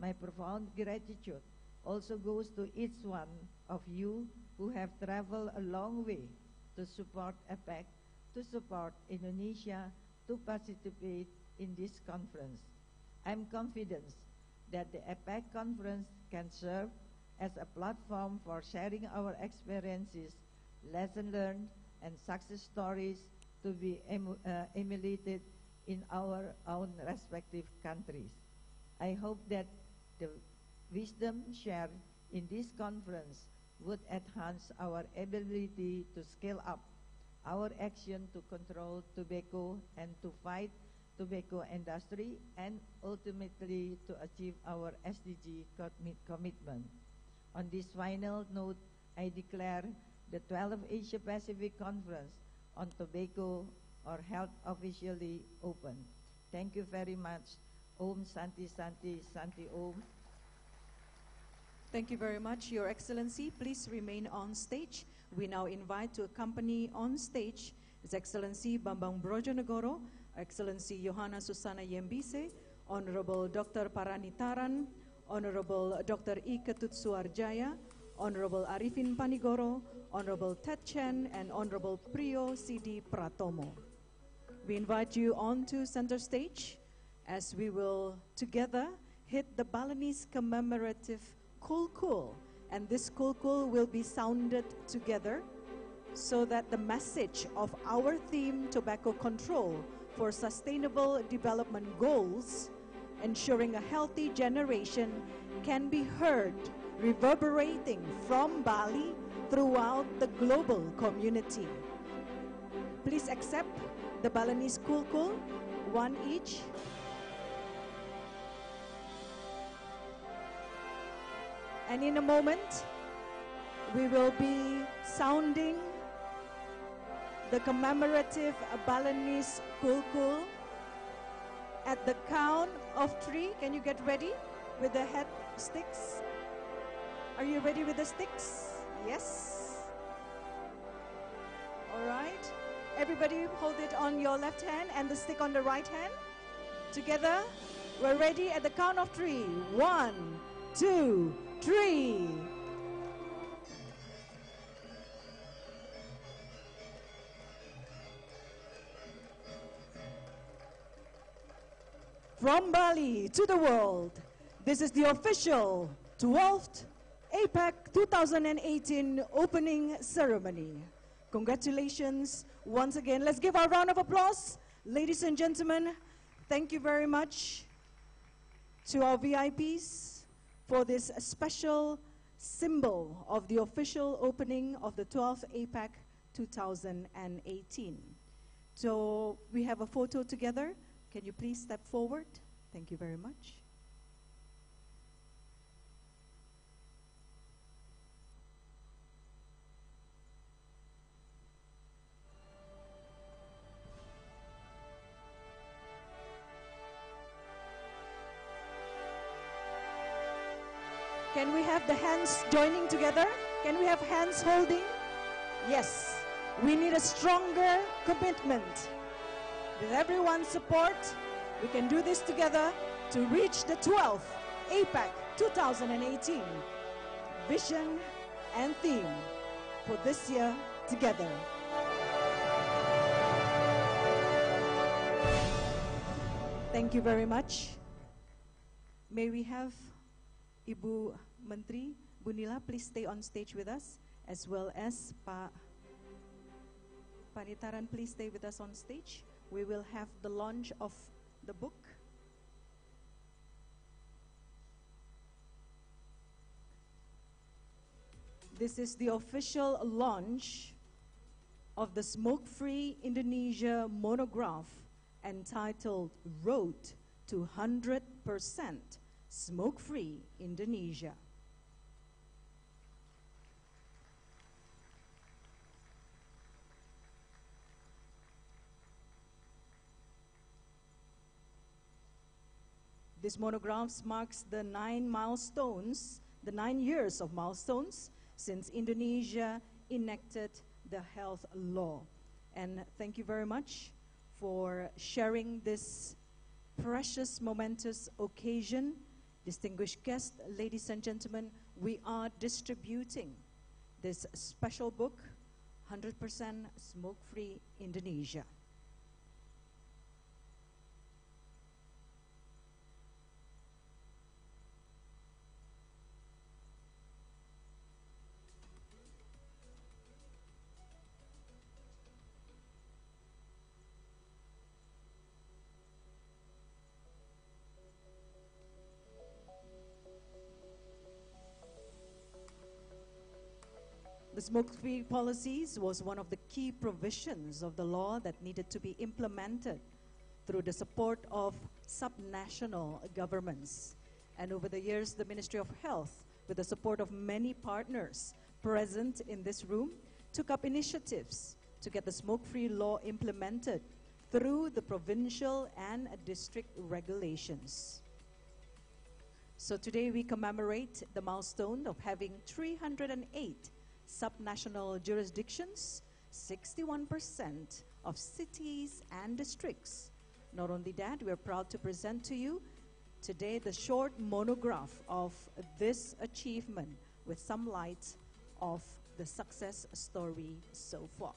My profound gratitude also goes to each one of you who have traveled a long way to support APACT, to support Indonesia, to participate in this conference. I'm confident that the APACT conference can serve as a platform for sharing our experiences, lessons learned, and success stories to be emulated in our own respective countries. I hope that the wisdom shared in this conference would enhance our ability to scale up our action to control tobacco and to fight tobacco industry, and ultimately to achieve our SDG commitment. On this final note, I declare the 12th Asia Pacific Conference on Tobacco or Health officially open. Thank you very much. Om Santi Santi Santi Om. Thank you very much, Your Excellency. Please remain on stage. We now invite to accompany on stage His Excellency Bambang Brojonegoro, Excellency Johanna Susana Yembise, Honorable Dr. Paranitaran, Honorable Dr. I. Ketut Suarjaya, Honorable Arifin Panigoro, Honorable Ted Chen, and Honorable Priyo C.D. Pratomo. We invite you on to center stage as we will together hit the Balinese commemorative Kul-Kul, and this Kul-Kul will be sounded together so that the message of our theme, tobacco control for sustainable development goals, ensuring a healthy generation, can be heard reverberating from Bali throughout the global community. Please accept the Balinese Kul-Kul, one each. And in a moment, we will be sounding the commemorative Balinese Kul-Kul at the count of 3. Can you get ready with the head sticks? Are you ready with the sticks? Yes. All right. Everybody hold it on your left hand and the stick on the right hand. Together, we're ready at the count of 3. 1, 2, 3. From Bali to the world, this is the official 12th APAC 2018 opening ceremony. Congratulations once again. Let's give our round of applause. Ladies and gentlemen, thank you very much to our VIPs for this special symbol of the official opening of the 12th APAC 2018. So we have a photo together. Can you please step forward? Thank you very much. Can we have the hands joining together? Can we have hands holding? Yes. We need a stronger commitment. With everyone's support, we can do this together to reach the 12th APAC 2018 vision and theme for this year together. Thank you very much. May we have Ibu Menteri, Bu Nila, please stay on stage with us, as well as Pak Panitaran, please stay with us on stage. We will have the launch of the book. This is the official launch of the Smoke-Free Indonesia monograph entitled Road to 100% Smoke-Free Indonesia. This monograph marks the 9 years of milestones since Indonesia enacted the health law. And thank you very much for sharing this precious, momentous occasion. Distinguished guests, ladies and gentlemen, we are distributing this special book, 100% Smoke-Free Indonesia. smoke-free policies was one of the key provisions of the law that needed to be implemented through the support of subnational governments. And over the years, the Ministry of Health, with the support of many partners present in this room, took up initiatives to get the smoke-free law implemented through the provincial and district regulations. So today we commemorate the milestone of having 308 subnational jurisdictions, 61% of cities and districts. Not only that, we are proud to present to you today the short monograph of this achievement with some light of the success story so far.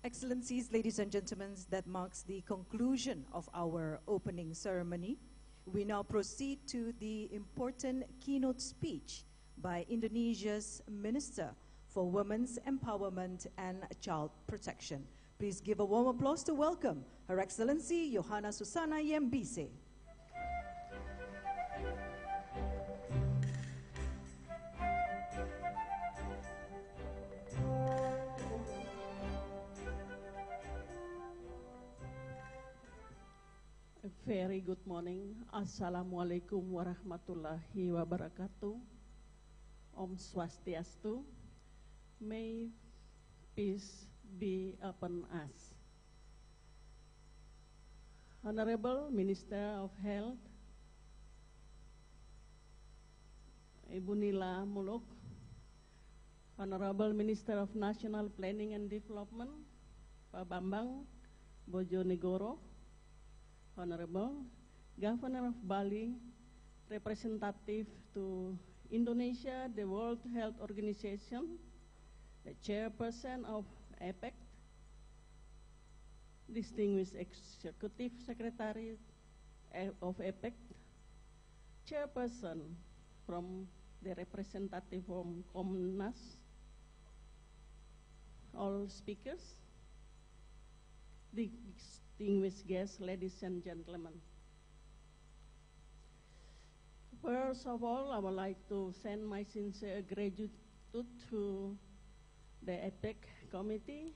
Excellencies, ladies and gentlemen, that marks the conclusion of our opening ceremony. We now proceed to the important keynote speech by Indonesia's Minister for Women's Empowerment and Child Protection. Please give a warm applause to welcome Her Excellency Yohana Susana Yembise. Very good morning. Assalamualaikum warahmatullahi wabarakatuh. Om Swastiastu. May peace be upon us. Honorable Minister of Health, Ibu Nila Muluk, Honorable Minister of National Planning and Development, Pak Bambang Bojonegoro, Honorable Governor of Bali, representative to Indonesia, the World Health Organization, the chairperson of APACT, distinguished executive secretary of APACT, chairperson from the representative from Komnas, all speakers, distinguished guests, ladies and gentlemen. First of all, I would like to send my sincere gratitude to the APEC committee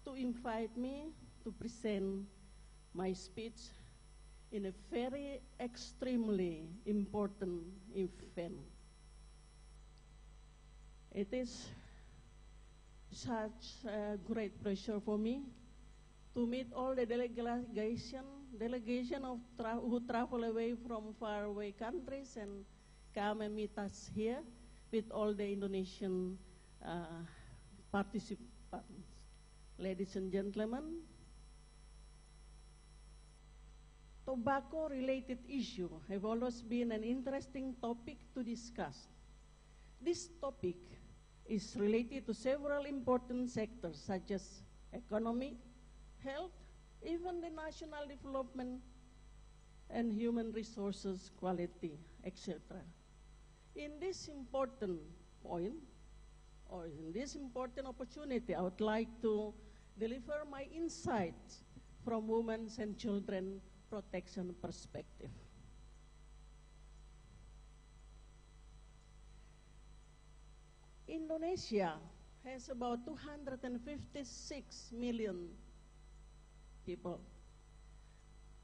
to invite me to present my speech in a very extremely important event. It is such a great pleasure for me to meet all the delegation who travel away from faraway countries and come and meet us here with all the Indonesian participants. Ladies and gentlemen, tobacco-related issues have always been an interesting topic to discuss. This topic is related to several important sectors such as economy, health, even the national development and human resources quality, etc. In this important point, or in this important opportunity, I would like to deliver my insights from women's and children protection perspective. Indonesia has about 256 million people.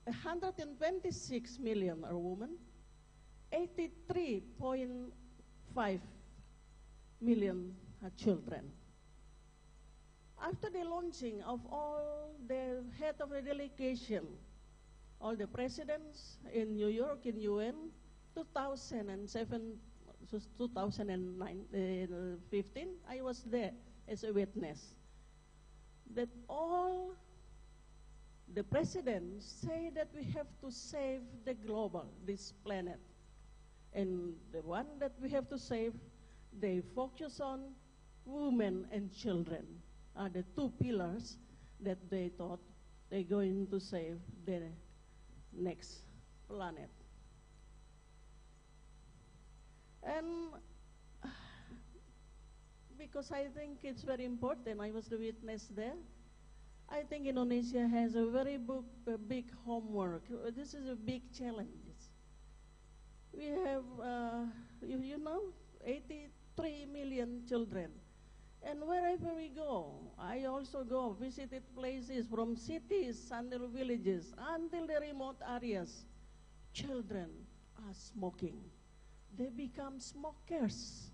126 million are women, 83.5 million are children. After the launching of all the head of the delegation, all the presidents in New York in UN, 2007, 2015, I was there as a witness, that all the presidents say that we have to save the global, this planet. And the one that we have to save, they focus on women and children are the two pillars that they thought they're going to save the next planet. And because I think it's very important, I was the witness there, I think Indonesia has a very big homework. This is a big challenge. We have, you know, 83 million children. And wherever we go, I also go, visited places from cities until villages, until the remote areas. Children are smoking. They become smokers.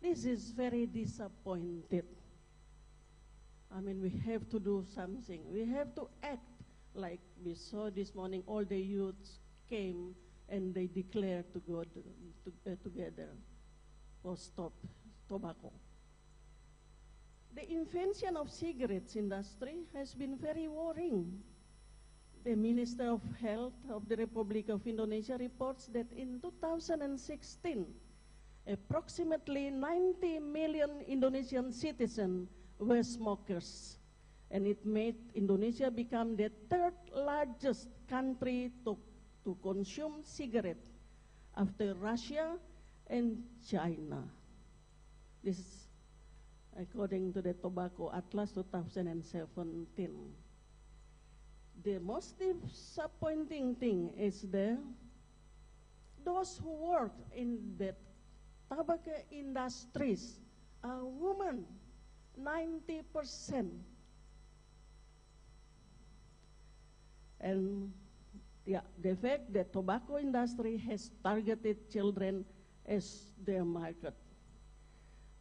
This is very disappointed. I mean, we have to do something. We have to act like we saw this morning. All the youths came and they declared to go together for stop tobacco. The invention of cigarettes industry has been very worrying. The Minister of Health of the Republic of Indonesia reports that in 2016, approximately 90 million Indonesian citizens were smokers, and it made Indonesia become the third largest country to consume cigarettes after Russia and China. This is according to the Tobacco Atlas 2017. The most disappointing thing is those who work in the tobacco industries are women, 90%. And yeah, the fact that tobacco industry has targeted children as their market.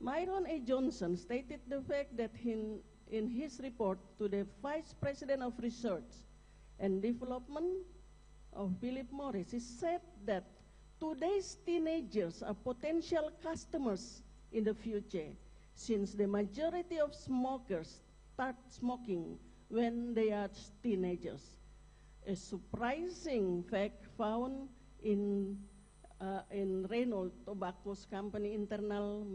Myron A. Johnson stated the fact that in his report to the Vice President of Research and Development of Philip Morris, he said that today's teenagers are potential customers in the future, since the majority of smokers start smoking when they are teenagers. A surprising fact found in Reynolds Tobacco's company internal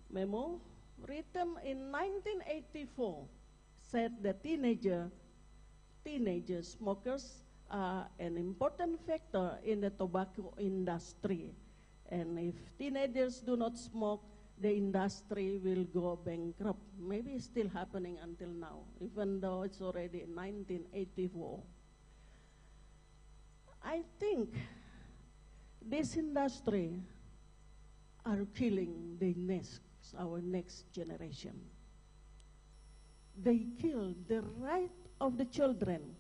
memo written in 1984 said that teenager smokers are an important factor in the tobacco industry. And if teenagers do not smoke, the industry will go bankrupt. Maybe it's still happening until now, even though it's already 1984. I think this industry are killing our next generation. They kill the right of the children.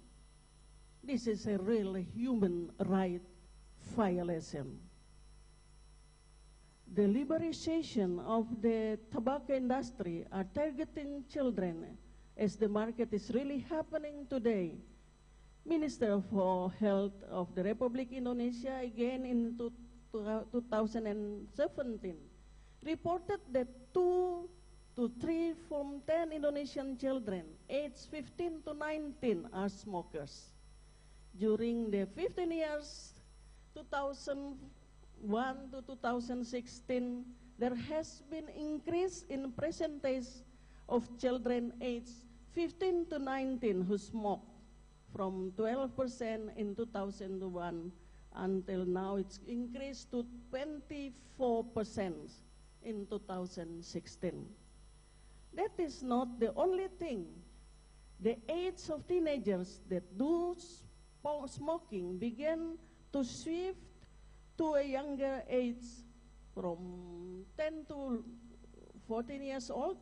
This is a real human right violation. The liberalization of the tobacco industry are targeting children, as the market is really happening today. Minister for Health of the Republic Indonesia, again in 2017, reported that 2 to 3 from 10 Indonesian children aged 15 to 19 are smokers. During the 15 years, 2001 to 2016, there has been increase in percentage of children aged 15 to 19 who smoke, from 12% in 2001 until now it's increased to 24% in 2016. That is not the only thing. The age of teenagers that do smoking began to shift to a younger age from 10 to 14 years old,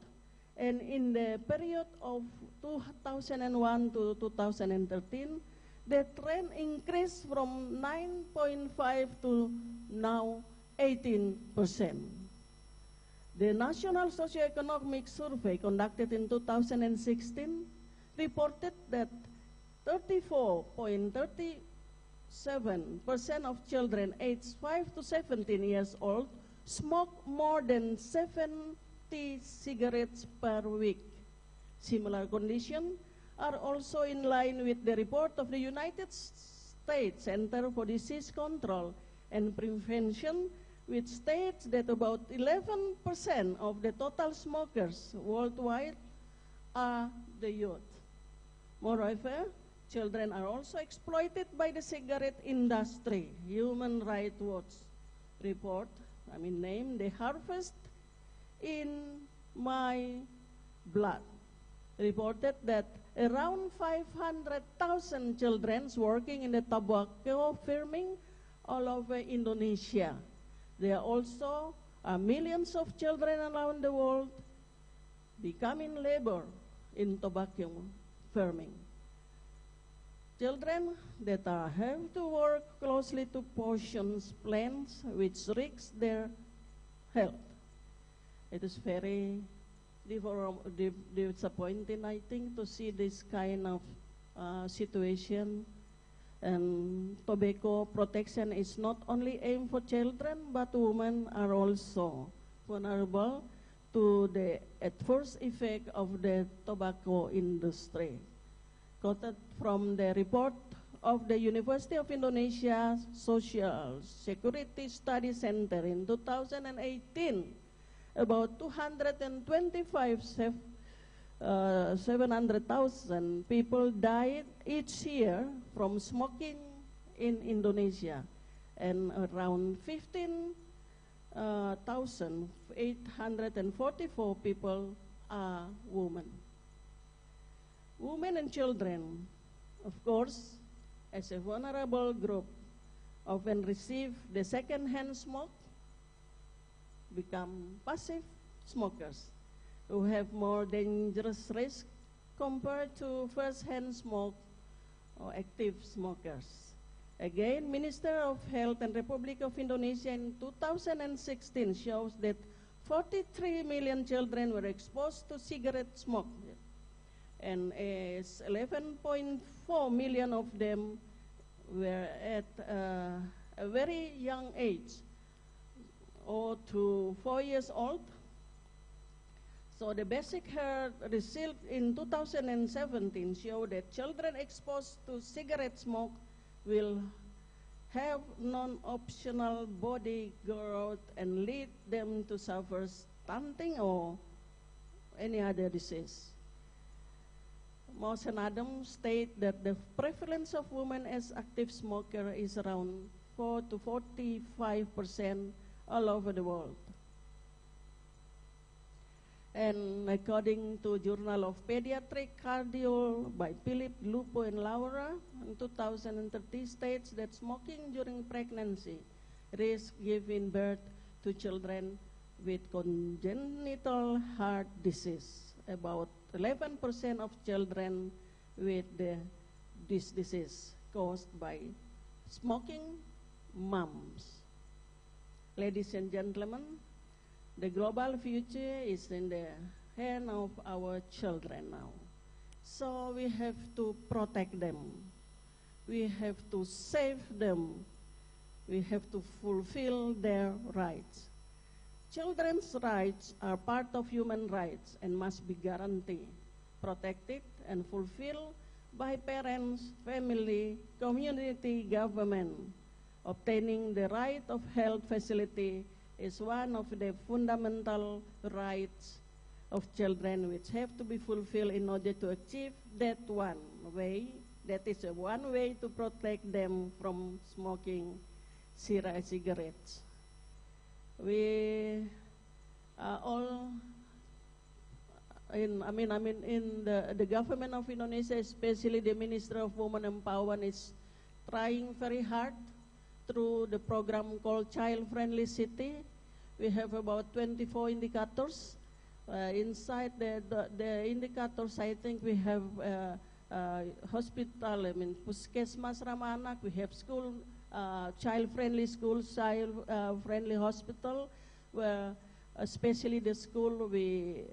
and in the period of 2001 to 2013, the trend increased from 9.5 to now 18%. The National Socioeconomic Survey conducted in 2016 reported that 34.37% of children aged 5 to 17 years old smoke more than 70 cigarettes per week. Similar conditions are also in line with the report of the United States Center for Disease Control and Prevention, which states that about 11% of the total smokers worldwide are the youth. Moreover, children are also exploited by the cigarette industry. Human Rights Watch report, name, The Harvest in My Blood, reported that around 500,000 children working in the tobacco farming all over Indonesia. There also are millions of children around the world becoming labor in tobacco farming. Children that have to work closely to portions plants which risks their health. It is very disappointing, I think, to see this kind of situation. And tobacco protection is not only aimed for children, but women are also vulnerable to the adverse effect of the tobacco industry. Quoted from the report of the University of Indonesia Social Security Study Center in 2018, about 700,000 people died each year from smoking in Indonesia, and around 15,844 people are women. Women and children, of course, as a vulnerable group, often receive the second-hand smoke, become passive smokers who have more dangerous risk compared to first-hand smoke or active smokers. Again, Minister of Health and Republic of Indonesia in 2016 shows that 43 million children were exposed to cigarette smoke, and 11.4 million of them were at a very young age, or to 4 years old. So the basic health result in 2017 showed that children exposed to cigarette smoke will have non-optional body growth and lead them to suffer stunting or any other disease. Moss and Adams state that the prevalence of women as active smoker is around 4 to 45% all over the world. And according to Journal of Pediatric Cardio by Philip, Lupo, and Laura, in 2013 states that smoking during pregnancy risks giving birth to children with congenital heart disease. About 11% of children with this disease caused by smoking moms. Ladies and gentlemen, the global future is in the hand of our children now. So we have to protect them. We have to save them. We have to fulfill their rights. Children's rights are part of human rights and must be guaranteed, protected, and fulfilled by parents, family, community, government. Obtaining the right of health facility is one of the fundamental rights of children which have to be fulfilled in order to achieve that one way. That is one way to protect them from smoking cigarettes. We are all in the government of Indonesia, especially the Minister of Women Empowerment, is trying very hard through the program called Child Friendly City. We have about 24 indicators. Inside the indicators, I think we have hospital, puskesmas ramah anak, we have school, child-friendly schools, child-friendly hospital, where especially the school we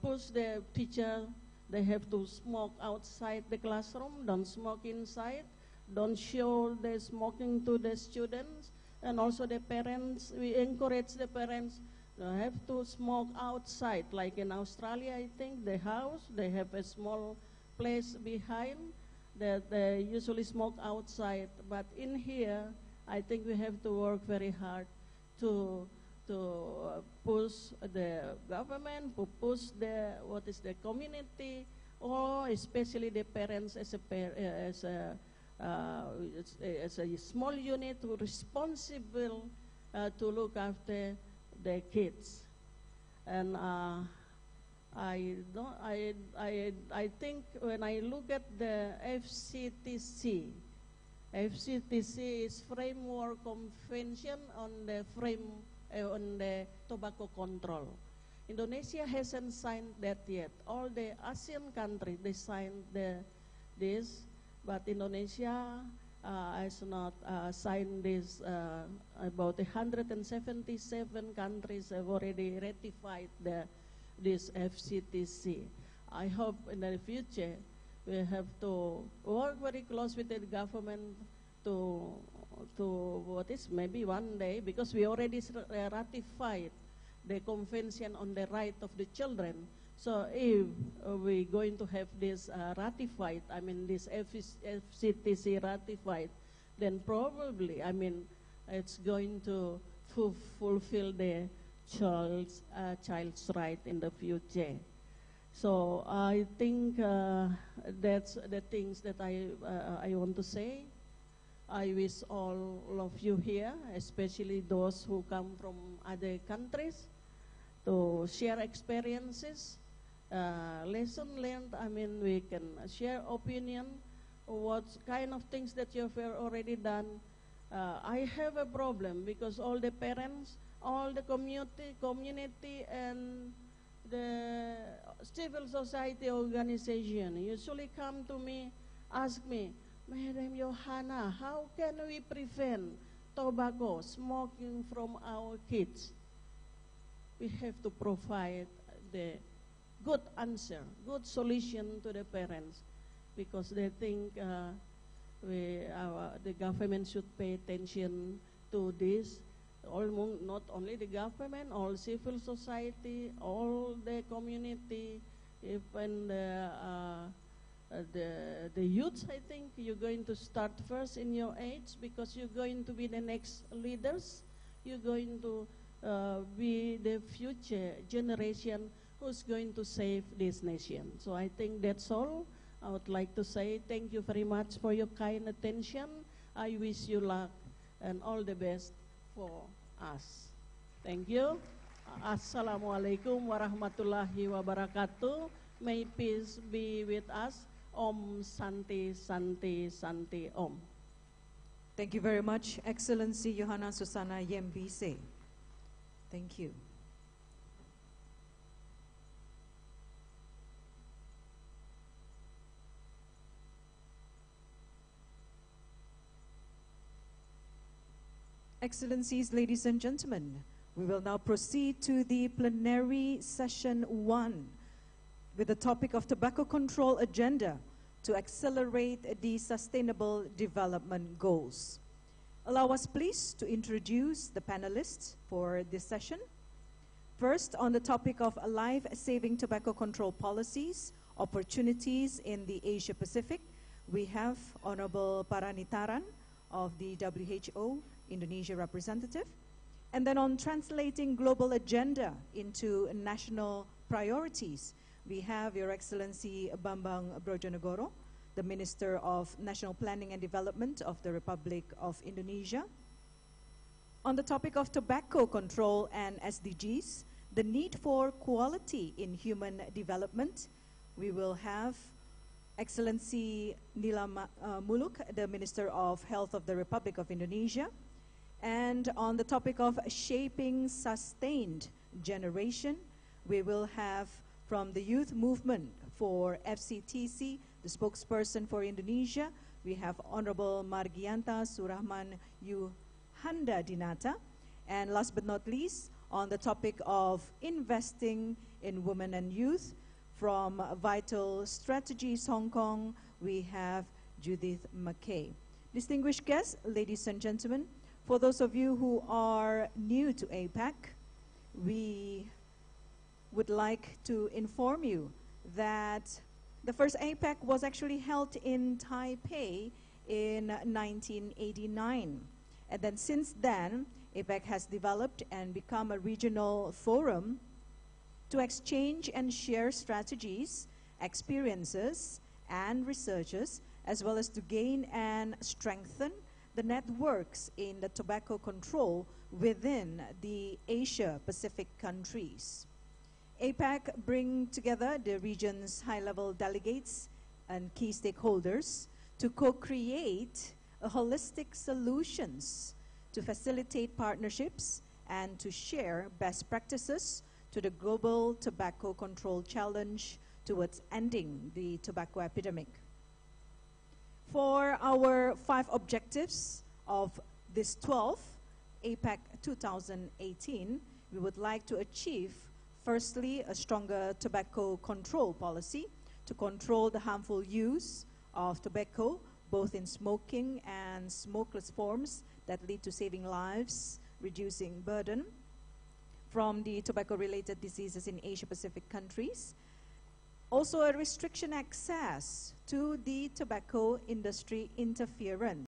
push the teacher, they have to smoke outside the classroom, don't smoke inside, don't show the smoking to the students, and also the parents, we encourage the parents have to smoke outside, like in Australia, I think, the house, they have a small place behind that they usually smoke outside. But in here, I think we have to work very hard to push the government, to push the community, or especially the parents as a small unit who responsible to look after the kids. And I think when I look at the FCTC is Framework Convention on the tobacco control. Indonesia hasn't signed that yet. All the ASEAN countries, they signed this, but Indonesia has not signed this. About 177 countries have already ratified this FCTC. I hope in the future we have to work very close with the government to maybe one day, because we already ratified the Convention on the Right of the Children. So if we're going to have this ratified, I mean this FCTC ratified, then probably, I mean, it's going to fulfill the child's right in the future. So I think that's the things that I want to say. I wish all of you here, especially those who come from other countries, to share experiences, lesson learned. I mean, we can share opinion, what kind of things that you have already done. I have a problem because all the parents, all the community and the civil society organization usually come to me, ask me, Madam Johanna, how can we prevent tobacco smoking from our kids? We have to provide the good answer, good solution to the parents, because they think the government should pay attention to this. Not only the government, all civil society, all the community, even the youth. I think you're going to start first in your age, because you're going to be the next leaders. You're going to be the future generation who's going to save this nation. So I think that's all. I would like to say thank you very much for your kind attention. I wish you luck and all the best for us. Thank you. Assalamualaikum warahmatullahi wabarakatuh. May peace be with us. Om Santi Santi Santi Om. Thank you very much, Excellency Johanna Susana Yembise. Thank you. Excellencies, ladies and gentlemen, we will now proceed to the plenary session 1 with the topic of tobacco control agenda to accelerate the sustainable development goals. Allow us please to introduce the panelists for this session. First, on the topic of life-saving tobacco control policies, opportunities in the Asia Pacific, we have Honorable Paranitaran of the WHO Indonesia representative. And then on translating global agenda into national priorities, we have Your Excellency Bambang Brojonegoro, the Minister of National Planning and Development of the Republic of Indonesia. On the topic of tobacco control and SDGs, the need for quality in human development, we will have Excellency Nila Muluk, the Minister of Health of the Republic of Indonesia. And on the topic of shaping sustained generation, we will have from the Youth Movement for FCTC, the spokesperson for Indonesia, we have Honorable Margianta Surahman Yuhanda Dinata. And last but not least, on the topic of investing in women and youth, from Vital Strategies Hong Kong, we have Judith McKay. Distinguished guests, ladies and gentlemen, for those of you who are new to APAC, we would like to inform you that The first APEC was actually held in Taipei in 1989. And then since then, APEC has developed and become a regional forum to exchange and share strategies, experiences, and researches, as well as to gain and strengthen the networks in the tobacco control within the Asia-Pacific countries. APEC bring together the region's high-level delegates and key stakeholders to co-create a holistic solutions to facilitate partnerships and to share best practices to the global tobacco control challenge towards ending the tobacco epidemic. For our 5 objectives of this 12th APAC 2018, we would like to achieve, firstly, a stronger tobacco control policy to control the harmful use of tobacco, both in smoking and smokeless forms that lead to saving lives, reducing burden from the tobacco-related diseases in Asia-Pacific countries. Also, a restriction access to the tobacco industry interference.